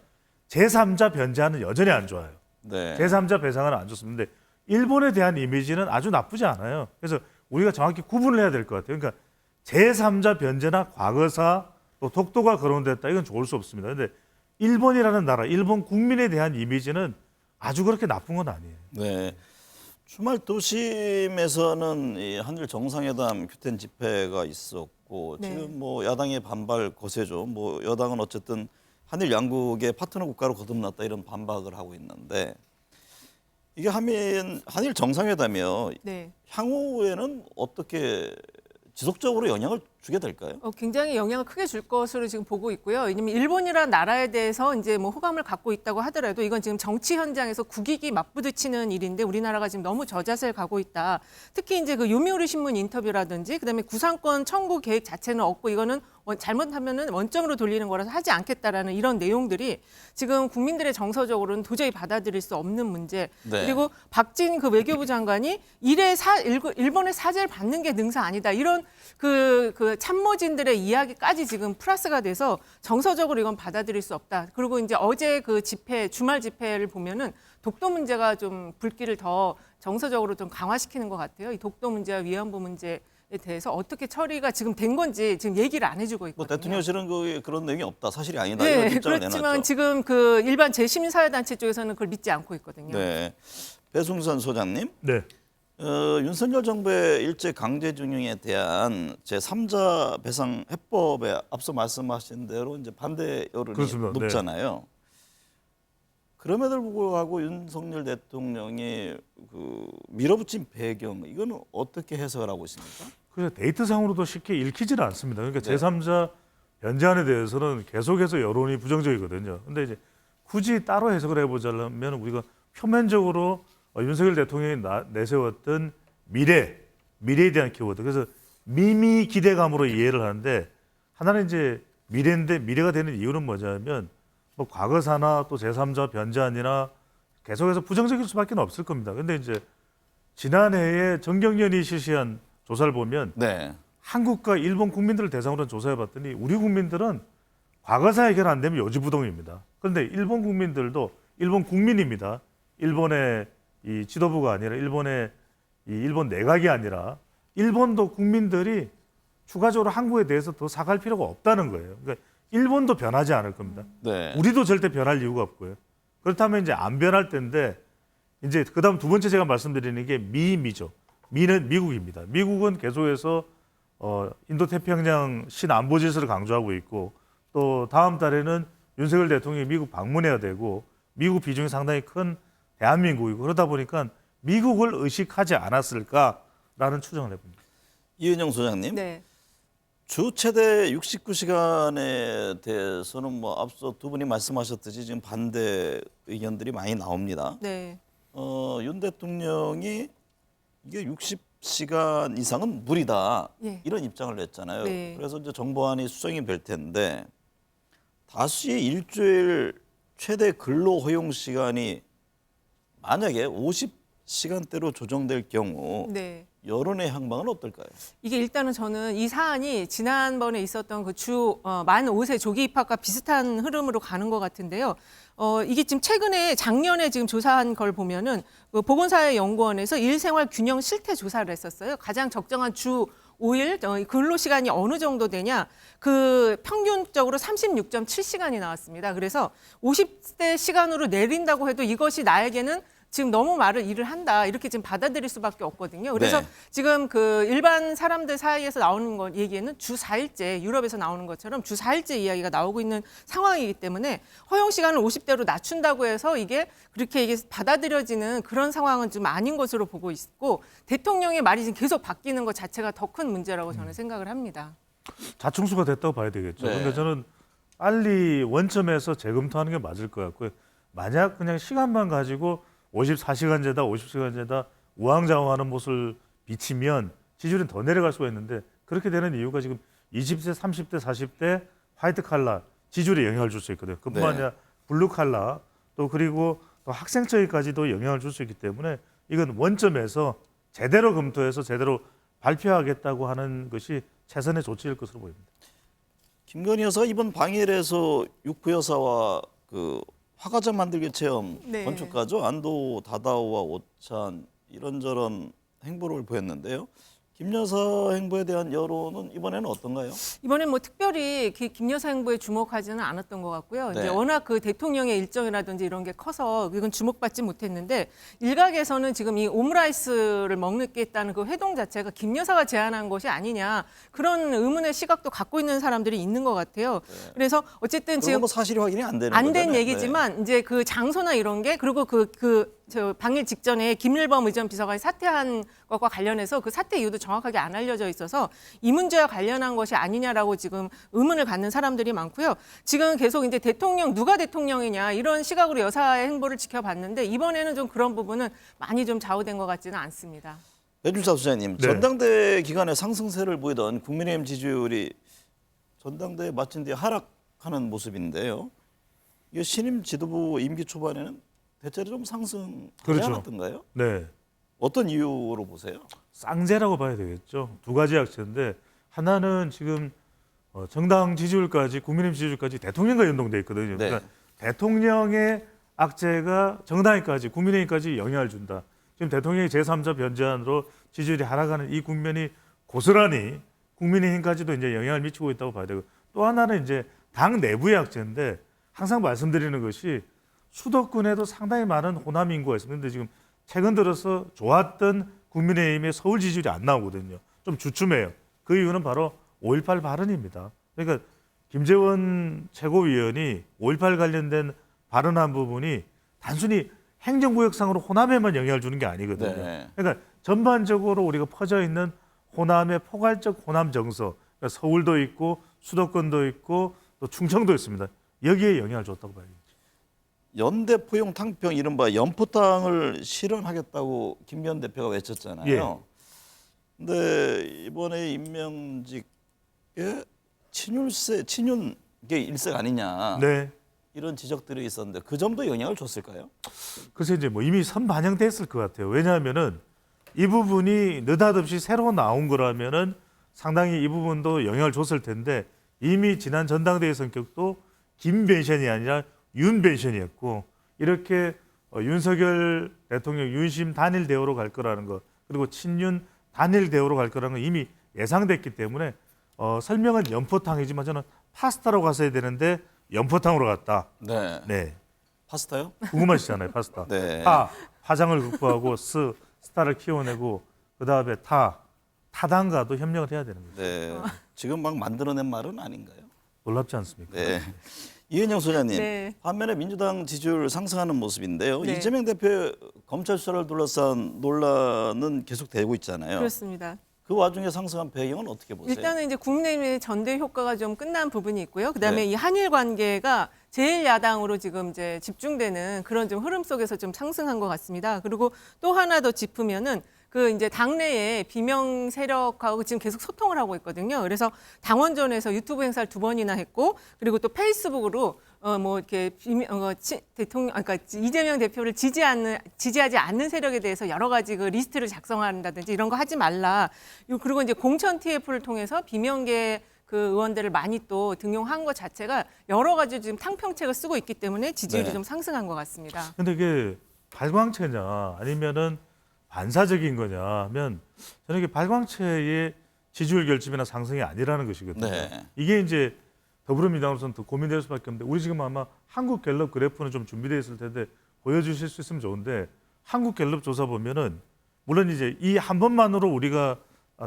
제3자 변제안은 여전히 안 좋아요. 네. 제3자 배상은 안 좋습니다. 근데 일본에 대한 이미지는 아주 나쁘지 않아요. 그래서 우리가 정확히 구분을 해야 될 것 같아요. 그러니까 제3자 변제나 과거사 또 독도가 거론됐다 이건 좋을 수 없습니다. 근데 일본이라는 나라, 일본 국민에 대한 이미지는 아주 그렇게 나쁜 건 아니에요. 네. 주말 도심에서는 이 한일 정상회담 규탄 집회가 있었고 네. 지금 뭐 야당의 반발 거세죠. 뭐 여당은 어쨌든 한일 양국의 파트너 국가로 거듭났다 이런 반박을 하고 있는데 이게 한일 정상회담이요. 네. 향후에는 어떻게 지속적으로 영향을 주게 될까요? 굉장히 영향을 크게 줄 것으로 지금 보고 있고요. 왜냐하면 일본이라는 나라에 대해서 이제 뭐 호감을 갖고 있다고 하더라도 이건 지금 정치 현장에서 국익이 맞부딪히는 일인데 우리나라가 지금 너무 저자세를 가고 있다. 특히 이제 그 요미우리 신문 인터뷰라든지 그다음에 구상권 청구 계획 자체는 없고 이거는 잘못하면은 원점으로 돌리는 거라서 하지 않겠다라는 이런 내용들이 지금 국민들의 정서적으로는 도저히 받아들일 수 없는 문제. 네. 그리고 박진 그 외교부 장관이 일본의 사죄를 받는 게 능사 아니다. 이런 그 참모진들의 이야기까지 지금 플러스가 돼서 정서적으로 이건 받아들일 수 없다. 그리고 이제 어제 그 주말 집회를 보면은 독도 문제가 좀 불길을 더 정서적으로 좀 강화시키는 것 같아요. 이 독도 문제와 위안부 문제에 대해서 어떻게 처리가 지금 된 건지 지금 얘기를 안 해주고 있거든요. 뭐 대통령실은 그런 내용이 없다, 사실이 아니다. 네, 이런 입장을 그렇지만 내놨죠. 지금 그 일반 재시민사회단체 쪽에서는 그걸 믿지 않고 있거든요. 네, 배승선 소장님. 네. 윤석열 정부의 일제 강제징용에 대한 제3자 배상 해법에 앞서 말씀하신 대로 이제 반대 여론이 그렇습니다. 높잖아요. 그럼에도 불구하고 윤석열 대통령이 그 밀어붙인 배경 이거는 어떻게 해석을 하고 있습니까? 그래서 데이터상으로도 쉽게 읽히지는 않습니다. 그러니까 네. 제3자 변제안에 대해서는 계속해서 여론이 부정적이거든요. 근데 이제 굳이 따로 해석을 해보자면 우리가 표면적으로 윤석열 대통령이 내세웠던 미래에 대한 키워드. 그래서 미미 기대감으로 이해를 하는데 하나는 이제 미래인데 미래가 되는 이유는 뭐냐면 뭐 과거사나 또 제3자 변제안이나 계속해서 부정적일 수밖에 없을 겁니다. 근데 이제 지난해에 정경련이 실시한 조사를 보면 네. 한국과 일본 국민들을 대상으로 조사해봤더니 우리 국민들은 과거사 해결 안 되면 요지부동입니다. 그런데 일본 국민들도 일본 국민입니다. 일본의 이 지도부가 아니라 일본의 이 일본 내각이 아니라 일본도 국민들이 추가적으로 한국에 대해서 더 사과할 필요가 없다는 거예요. 그러니까 일본도 변하지 않을 겁니다. 네. 우리도 절대 변할 이유가 없고요. 그렇다면 이제 안 변할 때인데 이제 그다음 두 번째 제가 말씀드리는 게 미죠. 미는 미국입니다. 미국은 계속해서 인도태평양 신안보 질서를 강조하고 있고 또 다음 달에는 윤석열 대통령이 미국 방문해야 되고 미국 비중이 상당히 큰 대한민국이고 그러다 보니까 미국을 의식하지 않았을까라는 추정을 해봅니다. 이은영 소장님. 네. 주 최대 69시간에 대해서는 뭐 앞서 두 분이 말씀하셨듯이 지금 반대 의견들이 많이 나옵니다. 네. 윤 대통령이 이게 60시간 이상은 무리다. 예. 이런 입장을 냈잖아요. 네. 그래서 이제 정보안이 수정이 될 텐데 다수의 일주일 최대 근로 허용 시간이 만약에 50시간대로 조정될 경우 네. 여론의 향방은 어떨까요? 이게 일단은 저는 이 사안이 지난번에 있었던 그 만 5세 조기 입학과 비슷한 흐름으로 가는 것 같은데요. 이게 지금 최근에 작년에 지금 조사한 걸 보면은 그 보건사회연구원에서 일생활 균형 실태 조사를 했었어요. 가장 적정한 주 5일 근로 시간이 어느 정도 되냐? 그 평균적으로 36.7시간이 나왔습니다. 그래서 50대 시간으로 내린다고 해도 이것이 나에게는 지금 너무 일을 한다 이렇게 지금 받아들일 수밖에 없거든요. 그래서 네. 지금 그 일반 사람들 사이에서 나오는 거 얘기에는 주 4일제 유럽에서 나오는 것처럼 주 4일제 이야기가 나오고 있는 상황이기 때문에 허용 시간을 50대로 낮춘다고 해서 이게 받아들여지는 그런 상황은 좀 아닌 것으로 보고 있고 대통령의 말이 지금 계속 바뀌는 것 자체가 더 큰 문제라고 저는 생각을 합니다. 자충수가 됐다고 봐야 되겠죠. 네. 그러니까 저는 빨리 원점에서 재검토하는 게 맞을 것 같고요. 만약 그냥 시간만 가지고 54시간제다, 50시간제다 우왕좌왕하는 모습을 비치면 지지율은 더 내려갈 수가 있는데 그렇게 되는 이유가 지금 20대, 30대, 40대 화이트 칼라 지지율에 영향을 줄 수 있거든요. 그뿐만 네. 아니라 블루 칼라 또 그리고 또 학생처에까지도 영향을 줄 수 있기 때문에 이건 원점에서 제대로 검토해서 제대로 발표하겠다고 하는 것이 최선의 조치일 것으로 보입니다. 김건희 여사가 이번 방일에서 육구 여사와 그 화가점 만들기 체험 네. 건축가죠 안도 다다오와 오찬 이런저런 행보를 보였는데요. 김 여사 행보에 대한 여론은 이번에는 어떤가요? 이번엔 뭐 특별히 김 여사 행보에 주목하지는 않았던 것 같고요. 네. 이제 워낙 그 대통령의 일정이라든지 이런 게 커서 이건 주목받지 못했는데 일각에서는 지금 이 오므라이스를 먹겠다는 그 회동 자체가 김 여사가 제안한 것이 아니냐 그런 의문의 시각도 갖고 있는 사람들이 있는 것 같아요. 네. 그래서 어쨌든 지금 지금 뭐 사실이 확인이 안 되는 안 된 거잖아요. 얘기지만 이제 그 장소나 이런 게 그리고 그 방일 직전에 김일범 의전 비서관이 사퇴한 것과 관련해서 그 사퇴 이유도 정확하게 안 알려져 있어서 이 문제와 관련한 것이 아니냐라고 지금 의문을 갖는 사람들이 많고요. 지금 계속 이제 대통령 누가 대통령이냐 이런 시각으로 여사의 행보를 지켜봤는데 이번에는 좀 그런 부분은 많이 좀 좌우된 것 같지는 않습니다. 배준사 수장님, 네. 전당대회 기간에 상승세를 보이던 국민의힘 지지율이 전당대회 마친 뒤에 하락하는 모습인데요. 이게 신임 지도부 임기 초반에는 대체로 좀 상승하지 그렇죠. 않았던가요? 네. 어떤 이유로 보세요? 쌍재라고 봐야 되겠죠. 두 가지 악재인데 하나는 지금 정당 지지율까지 국민의힘 지지율까지 대통령과 연동돼 있거든요. 네. 그러니까 대통령의 악재가 정당에까지 국민의힘까지 영향을 준다. 지금 대통령이 제3자 변제안으로 지지율이 하락하는 이 국면이 고스란히 국민의힘까지도 이제 영향을 미치고 있다고 봐야 되고 또 하나는 이제 당 내부의 악재인데 항상 말씀드리는 것이 수도권에도 상당히 많은 호남 인구가 있습니다. 그런데 지금 최근 들어서 좋았던 국민의힘의 서울 지지율이 안 나오거든요. 좀 주춤해요. 그 이유는 바로 5.18 발언입니다. 그러니까 김재원 최고위원이 5.18 관련된 발언한 부분이 단순히 행정구역상으로 호남에만 영향을 주는 게 아니거든요. 네. 그러니까 전반적으로 우리가 퍼져 있는 호남의 포괄적 호남 정서, 그러니까 서울도 있고 수도권도 있고 또 충청도 있습니다. 여기에 영향을 줬다고 봐야죠. 연대 포용 탕평 이른바 연포탕을 실현하겠다고 김기현 대표가 외쳤잖아요. 예. 근데 이번에 임명직에 친윤 게 일색 아니냐 네. 이런 지적들이 있었는데 그 점도 영향을 줬을까요? 그래서 이제 뭐 이미 선반영됐을 것 같아요. 왜냐하면은 이 부분이 느닷없이 새로 나온 거라면은 상당히 이 부분도 영향을 줬을 텐데 이미 지난 전당대회 성격도 김벤션이 아니라 윤벤션이었고 이렇게 윤석열 대통령 윤심 단일 대우로 갈 거라는 거 그리고 친윤 단일 대우로 갈 거라는 건 이미 예상됐기 때문에 설명은 연포탕이지만 저는 파스타로 갔어야 되는데 연포탕으로 갔다. 네. 네. 파스타요? 궁금하시잖아요, 파스타. 네. 화장을 극복하고 스타를 키워내고 그다음에 타당과도 협력을 해야 되는 거죠. 네. 지금 막 만들어낸 말은 아닌가요? 놀랍지 않습니까? 네. 이은영 소장님, 네. 반면에 민주당 지지율 상승하는 모습인데요. 네. 이재명 대표의 검찰 수사를 둘러싼 논란은 계속되고 있잖아요. 그렇습니다. 그 와중에 상승한 배경은 어떻게 보세요? 일단은 이제 국민의힘의 전대 효과가 좀 끝난 부분이 있고요. 그다음에 네. 이 한일 관계가 제1야당으로 지금 이제 집중되는 그런 좀 흐름 속에서 좀 상승한 것 같습니다. 그리고 또 하나 더 짚으면은 그 이제 당내에 비명 세력하고 지금 계속 소통을 하고 있거든요. 그래서 당원전에서 유튜브 행사를 2번이나 했고, 그리고 또 페이스북으로 뭐 이렇게 대통령, 그러니까 이재명 대표를 지지하지 않는 세력에 대해서 여러 가지 그 리스트를 작성한다든지 이런 거 하지 말라. 그리고 이제 공천 TF를 통해서 비명계 그 의원들을 많이 또 등용한 것 자체가 여러 가지 지금 탕평책을 쓰고 있기 때문에 지지율이 네. 좀 상승한 것 같습니다. 근데 이게 발광체냐 아니면은 반사적인 거냐 하면 저는 이게 발광체의 지지율 결집이나 상승이 아니라는 것이거든요. 네. 이게 이제 더불어민주당으로서는 더 고민될 수밖에 없는데 우리 지금 아마 한국갤럽 그래프는 좀 준비되어 있을 텐데 보여주실 수 있으면 좋은데 한국갤럽 조사 보면은 물론 이제 이 한 번만으로 우리가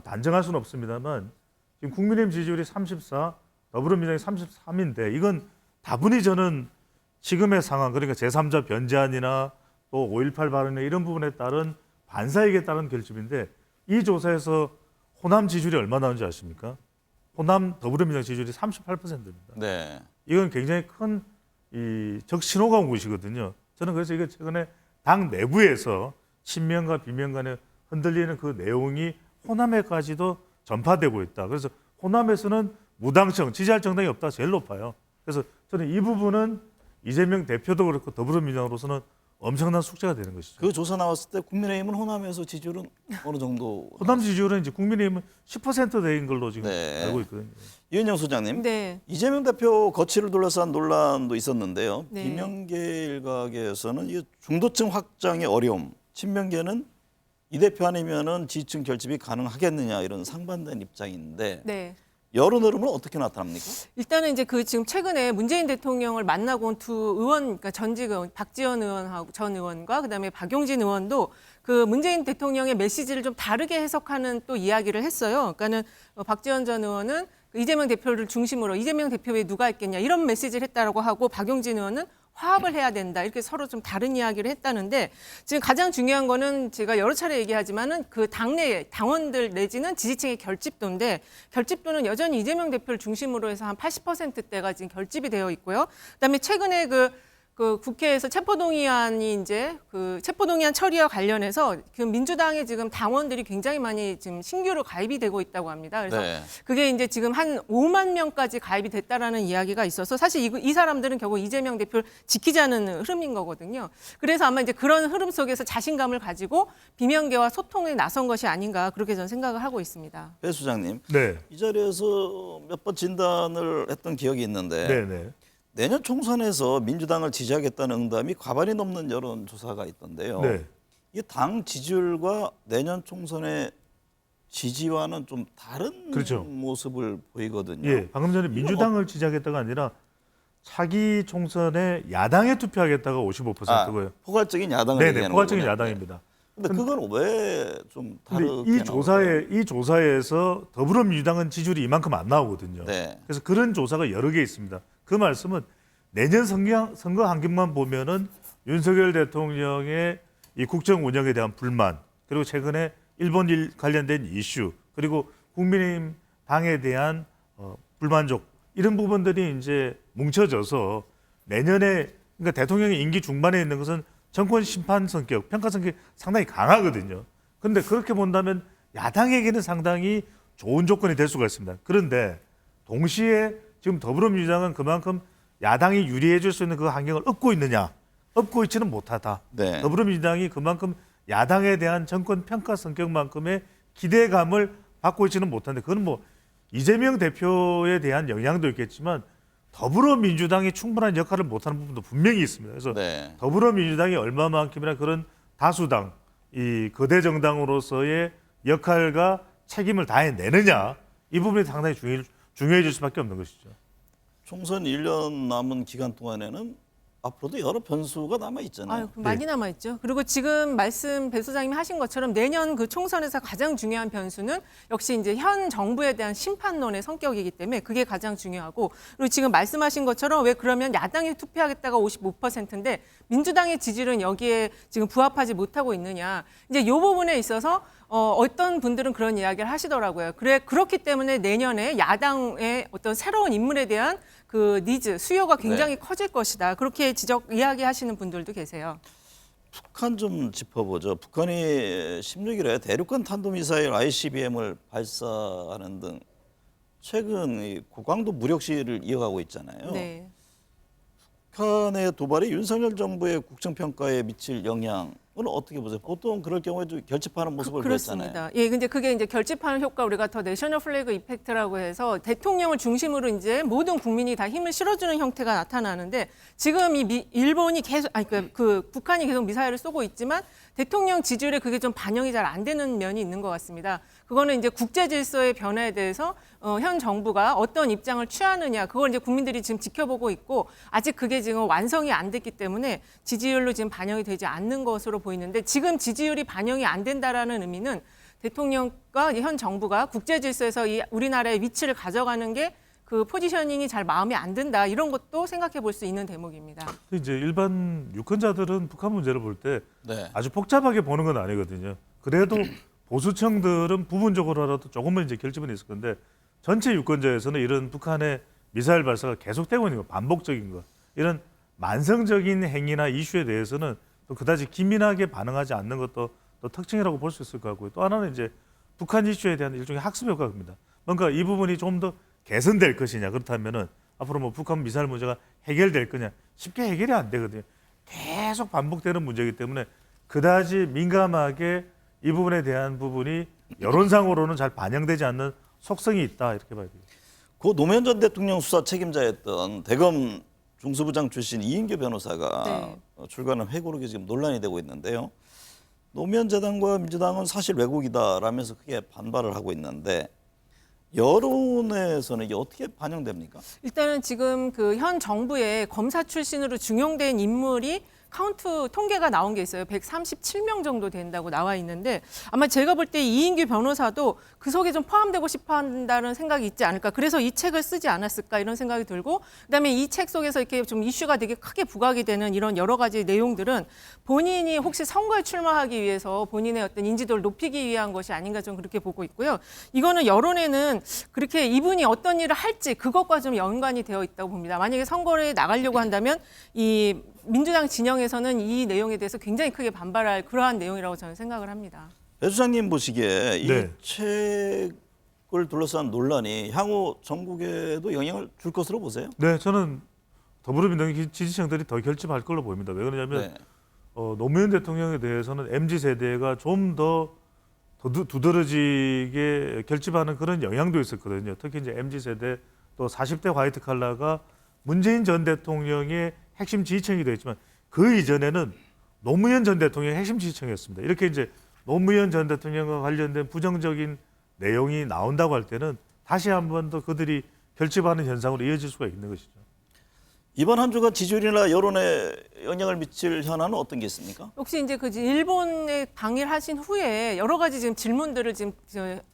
단정할 수는 없습니다만 지금 국민의힘 지지율이 34, 더불어민주당이 33인데 이건 다분히 저는 지금의 상황 그러니까 제3자 변제안이나 또 5.18 발언이나 이런 부분에 따른 반사익에 따른 결집인데 이 조사에서 호남 지지율이 얼마 나오는지 아십니까? 호남 더불어민주당 지지율이 38%입니다. 네. 이건 굉장히 큰 이 적신호가 온 것이거든요. 저는 그래서 이거 최근에 당 내부에서 친명과 비명 간에 흔들리는 그 내용이 호남에까지도 전파되고 있다. 그래서 호남에서는 무당청, 지지할 정당이 없다 제일 높아요. 그래서 저는 이 부분은 이재명 대표도 그렇고 더불어민주당으로서는 엄청난 숙제가 되는 것이죠. 그 조사 나왔을 때 국민의힘은 호남에서 지지율은 어느 정도? 호남 지지율은 이제 국민의힘은 10% 대인 걸로 지금 네. 알고 있거든요. 이은영 소장님, 네. 이재명 대표 거취를 둘러싼 논란도 있었는데요. 네. 비명계 일각에서는 이 중도층 확장의 어려움, 친명계는 이 대표 아니면은 지지층 결집이 가능하겠느냐 이런 상반된 입장인데 네. 여론 흐름은 어떻게 나타납니까? 일단은 이제 그 지금 최근에 문재인 대통령을 만나고 온 두 의원, 그러니까 전직 의원, 박지원 의원하고 전 의원과 그다음에 박용진 의원도 그 문재인 대통령의 메시지를 좀 다르게 해석하는 또 이야기를 했어요. 그러니까는 박지원 전 의원은 이재명 대표를 중심으로 이재명 대표 외에 누가 있겠냐 이런 메시지를 했다라고 하고 박용진 의원은 화합을 해야 된다. 이렇게 서로 좀 다른 이야기를 했다는데 지금 가장 중요한 거는 제가 여러 차례 얘기하지만은 그 당내 당원들 내지는 지지층의 결집도인데 결집도는 여전히 이재명 대표를 중심으로 해서 한 80%대가 지금 결집이 되어 있고요. 그다음에 최근에 그 국회에서 체포동의안이 이제 그 체포동의안 처리와 관련해서 그 민주당의 지금 당원들이 굉장히 많이 지금 신규로 가입이 되고 있다고 합니다. 그래서 네. 그게 이제 지금 한 5만 명까지 가입이 됐다라는 이야기가 있어서 사실 이 사람들은 결국 이재명 대표를 지키자는 흐름인 거거든요. 그래서 아마 이제 그런 흐름 속에서 자신감을 가지고 비명계와 소통에 나선 것이 아닌가 그렇게 저는 생각을 하고 있습니다. 배 수장님, 네. 이 자리에서 몇 번 진단을 했던 기억이 있는데 네. 내년 총선에서 민주당을 지지하겠다는 응답이 과반이 넘는 여론조사가 있던데요. 네. 이 당 지지율과 내년 총선의 지지와는 좀 다른 그렇죠. 모습을 보이거든요. 예, 방금 전에 민주당을 지지하겠다가 아니라 차기 총선에 야당에 투표하겠다가 55%고요. 포괄적인 야당을 네네, 얘기하는 포괄적인 거군요. 야당입니다. 근데 그건 왜 좀 다르게 이 조사에서 더불어민주당은 지지율이 이만큼 안 나오거든요. 네. 그래서 그런 조사가 여러 개 있습니다. 그 말씀은 내년 선거 환경만 보면은 윤석열 대통령의 이 국정 운영에 대한 불만, 그리고 최근에 일본 관련된 이슈, 그리고 국민의힘 당에 대한 불만족, 이런 부분들이 이제 뭉쳐져서 내년에, 그러니까 대통령의 임기 중반에 있는 것은 정권 심판 성격, 평가 성격이 상당히 강하거든요. 그런데 그렇게 본다면 야당에게는 상당히 좋은 조건이 될 수가 있습니다. 그런데 동시에 지금 더불어민주당은 그만큼 야당이 유리해 줄 수 있는 그 환경을 얻고 있느냐? 얻고 있지는 못하다. 네. 더불어민주당이 그만큼 야당에 대한 정권 평가 성격만큼의 기대감을 받고 있지는 못한데, 그건 뭐 이재명 대표에 대한 영향도 있겠지만 더불어민주당이 충분한 역할을 못하는 부분도 분명히 있습니다. 그래서 네. 더불어민주당이 얼마만큼이나 그런 다수당, 이 거대 정당으로서의 역할과 책임을 다해내느냐, 이 부분이 상당히 중요해질 수밖에 없는 것이죠. 총선 1년 남은 기간 동안에는 앞으로도 여러 변수가 남아 있잖아요. 많이 남아 있죠. 그리고 지금 말씀 배 소장님이 하신 것처럼 내년 그 총선에서 가장 중요한 변수는 역시 이제 현 정부에 대한 심판론의 성격이기 때문에 그게 가장 중요하고, 그리고 지금 말씀하신 것처럼 왜 그러면 야당에 투표하겠다가 55%인데 민주당의 지지율은 여기에 지금 부합하지 못하고 있느냐. 이제 이 부분에 있어서 어떤 분들은 그런 이야기를 하시더라고요. 그렇기 때문에 내년에 야당의 어떤 새로운 인물에 대한 그 니즈, 수요가 굉장히 커질 것이다. 그렇게 이야기하시는 분들도 계세요. 북한 좀 짚어보죠. 북한이 16일에 대륙간 탄도미사일 ICBM을 발사하는 등 최근 이 고강도 무력 시위를 이어가고 있잖아요. 네. 북한의 도발이 윤석열 정부의 국정평가에 미칠 영향은 어떻게 보세요? 보통 그럴 경우에 좀 결집하는 모습을 보였잖아요. 그렇습니다. 예, 근데 그게 이제 결집하는 효과, 우리가 더 내셔널 플래그 이펙트라고 해서 대통령을 중심으로 이제 모든 국민이 다 힘을 실어주는 형태가 나타나는데, 지금 일본이 계속, 북한이 계속 미사일을 쏘고 있지만 대통령 지지율에 그게 좀 반영이 잘 안 되는 면이 있는 것 같습니다. 그거는 이제 국제 질서의 변화에 대해서 현 정부가 어떤 입장을 취하느냐, 그걸 이제 국민들이 지금 지켜보고 있고, 아직 그게 지금 완성이 안 됐기 때문에 지지율로 지금 반영이 되지 않는 것으로 보이는데, 지금 지지율이 반영이 안 된다라는 의미는 대통령과 현 정부가 국제 질서에서 이 우리나라의 위치를 가져가는 게 그 포지셔닝이 잘 마음에 안 든다, 이런 것도 생각해 볼 수 있는 대목입니다. 이제 일반 유권자들은 북한 문제를 볼 때 네. 아주 복잡하게 보는 건 아니거든요. 그래도 보수층들은 부분적으로라도 조금은 이제 결집은 있을 건데, 전체 유권자에서는 이런 북한의 미사일 발사가 계속되고 있는 거, 반복적인 거, 이런 만성적인 행위나 이슈에 대해서는 또 그다지 기민하게 반응하지 않는 것도 또 특징이라고 볼 수 있을 것 같고요. 또 하나는 이제 북한 이슈에 대한 일종의 학습 효과입니다. 뭔가 이 부분이 좀 더 개선될 것이냐, 그렇다면은 앞으로 뭐 북한 미사일 문제가 해결될 거냐, 쉽게 해결이 안 되거든요. 계속 반복되는 문제이기 때문에 그다지 민감하게 이 부분에 대한 부분이 여론상으로는 잘 반영되지 않는 속성이 있다, 이렇게 봐야 돼요. 고 노무현 전 대통령 수사 책임자였던 대검 중수부장 출신 이인규 변호사가 출간한 회고록이 지금 논란이 되고 있는데요. 노무현 재단과 민주당은 사실 왜곡이다라면서 크게 반발을 하고 있는데, 여론에서는 이게 어떻게 반영됩니까? 일단은 지금 그 현 정부의 검사 출신으로 중용된 인물이 카운트 통계가 나온 게 있어요. 137명 정도 된다고 나와 있는데 아마 제가 볼 때 이인규 변호사도 그 속에 좀 포함되고 싶어 한다는 생각이 있지 않을까. 그래서 이 책을 쓰지 않았을까 이런 생각이 들고 그다음에 이 책 속에서 이렇게 좀 이슈가 되게 크게 부각이 되는 이런 여러 가지 내용들은 본인이 혹시 선거에 출마하기 위해서 본인의 어떤 인지도를 높이기 위한 것이 아닌가 좀 그렇게 보고 있고요. 이거는 여론에는 그렇게 이분이 어떤 일을 할지 그것과 좀 연관이 되어 있다고 봅니다. 만약에 선거에 나가려고 한다면 이 민주당 진영에서는 이 내용에 대해서 굉장히 크게 반발할 그러한 내용이라고 저는 생각을 합니다. 배 소장님 보시기에 네. 이 책을 둘러싼 논란이 향후 전국에도 영향을 줄 것으로 보세요? 네, 저는 더불어민주당 지지층들이 더 결집할 걸로 보입니다. 왜 그러냐면 네. 노무현 대통령에 대해서는 MZ세대가 좀 더 두드러지게 결집하는 그런 영향도 있었거든요. 특히 이제 MZ세대 또 40대 화이트 칼라가 문재인 전 대통령의 핵심 지지층이 되었지만 그 이전에는 노무현 전 대통령의 핵심 지지층이었습니다. 이렇게 이제 노무현 전 대통령과 관련된 부정적인 내용이 나온다고 할 때는 다시 한 번 더 그들이 결집하는 현상으로 이어질 수가 있는 것이죠. 이번 한 주가 지지율이나 여론에 영향을 미칠 현안은 어떤 게 있습니까? 혹시 이제 그 일본에 방일하신 후에 여러 가지 지금 질문들을 지금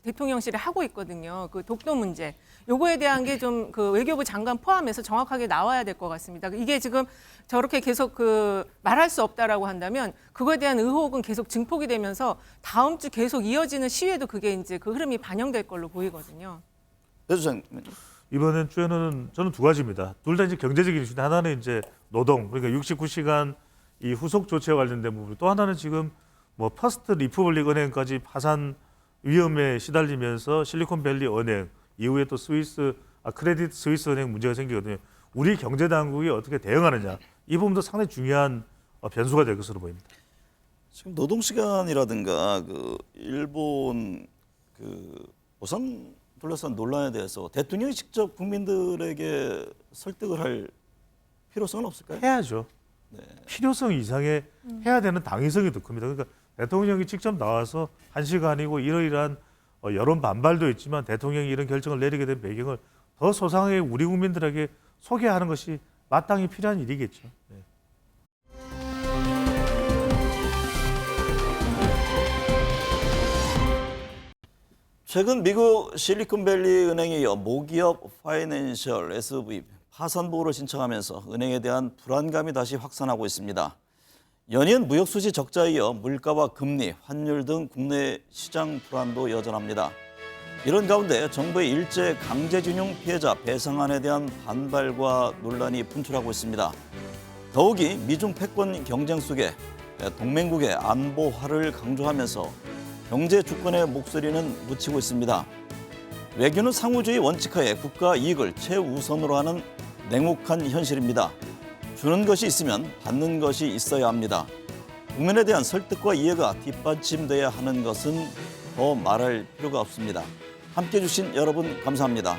대통령실에 하고 있거든요. 그 독도 문제. 요거에 대한 게 좀 그 외교부 장관 포함해서 정확하게 나와야 될 것 같습니다. 이게 지금 저렇게 계속 그 말할 수 없다라고 한다면 그거에 대한 의혹은 계속 증폭이 되면서 다음 주 계속 이어지는 시위에도 그게 이제 그 흐름이 반영될 걸로 보이거든요. 배 소장님. 이번 주에는 저는 두 가지입니다. 둘 다 이제 경제적인 이슈인데 하나는 이제 노동, 그러니까 69시간 이 후속 조치와 관련된 부분, 또 하나는 지금 뭐 퍼스트 리퍼블릭 은행까지 파산 위험에 시달리면서 실리콘밸리 은행 이후에 또 크레딧 스위스 은행 문제가 생기거든요. 우리 경제 당국이 어떻게 대응하느냐, 이 부분도 상당히 중요한 변수가 될 것으로 보입니다. 지금 노동 시간이라든가 그 일본 그 오산 둘러싼 논란에 대해서 대통령이 직접 국민들에게 설득을 할 필요성은 없을까요? 해야죠. 네. 필요성 이상의 해야 되는 당위성이 더 큽니다. 그러니까 대통령이 직접 나와서 1시간이고 이러이러한 여론 반발도 있지만 대통령이 이런 결정을 내리게 된 배경을 더 소상하게 우리 국민들에게 소개하는 것이 마땅히 필요한 일이겠죠. 네. 최근 미국 실리콘밸리 은행에 이어 모기업 파이낸셜 SV 파산 보호를 신청하면서 은행에 대한 불안감이 다시 확산하고 있습니다. 연이은 무역 수지 적자에 이어 물가와 금리, 환율 등 국내 시장 불안도 여전합니다. 이런 가운데 정부의 일제 강제징용 피해자 배상안에 대한 반발과 논란이 분출하고 있습니다. 더욱이 미중 패권 경쟁 속에 동맹국의 안보화를 강조하면서 경제 주권의 목소리는 묻히고 있습니다. 외교는 상호주의 원칙하에 국가 이익을 최우선으로 하는 냉혹한 현실입니다. 주는 것이 있으면 받는 것이 있어야 합니다. 국민에 대한 설득과 이해가 뒷받침돼야 하는 것은 더 말할 필요가 없습니다. 함께해 주신 여러분 감사합니다.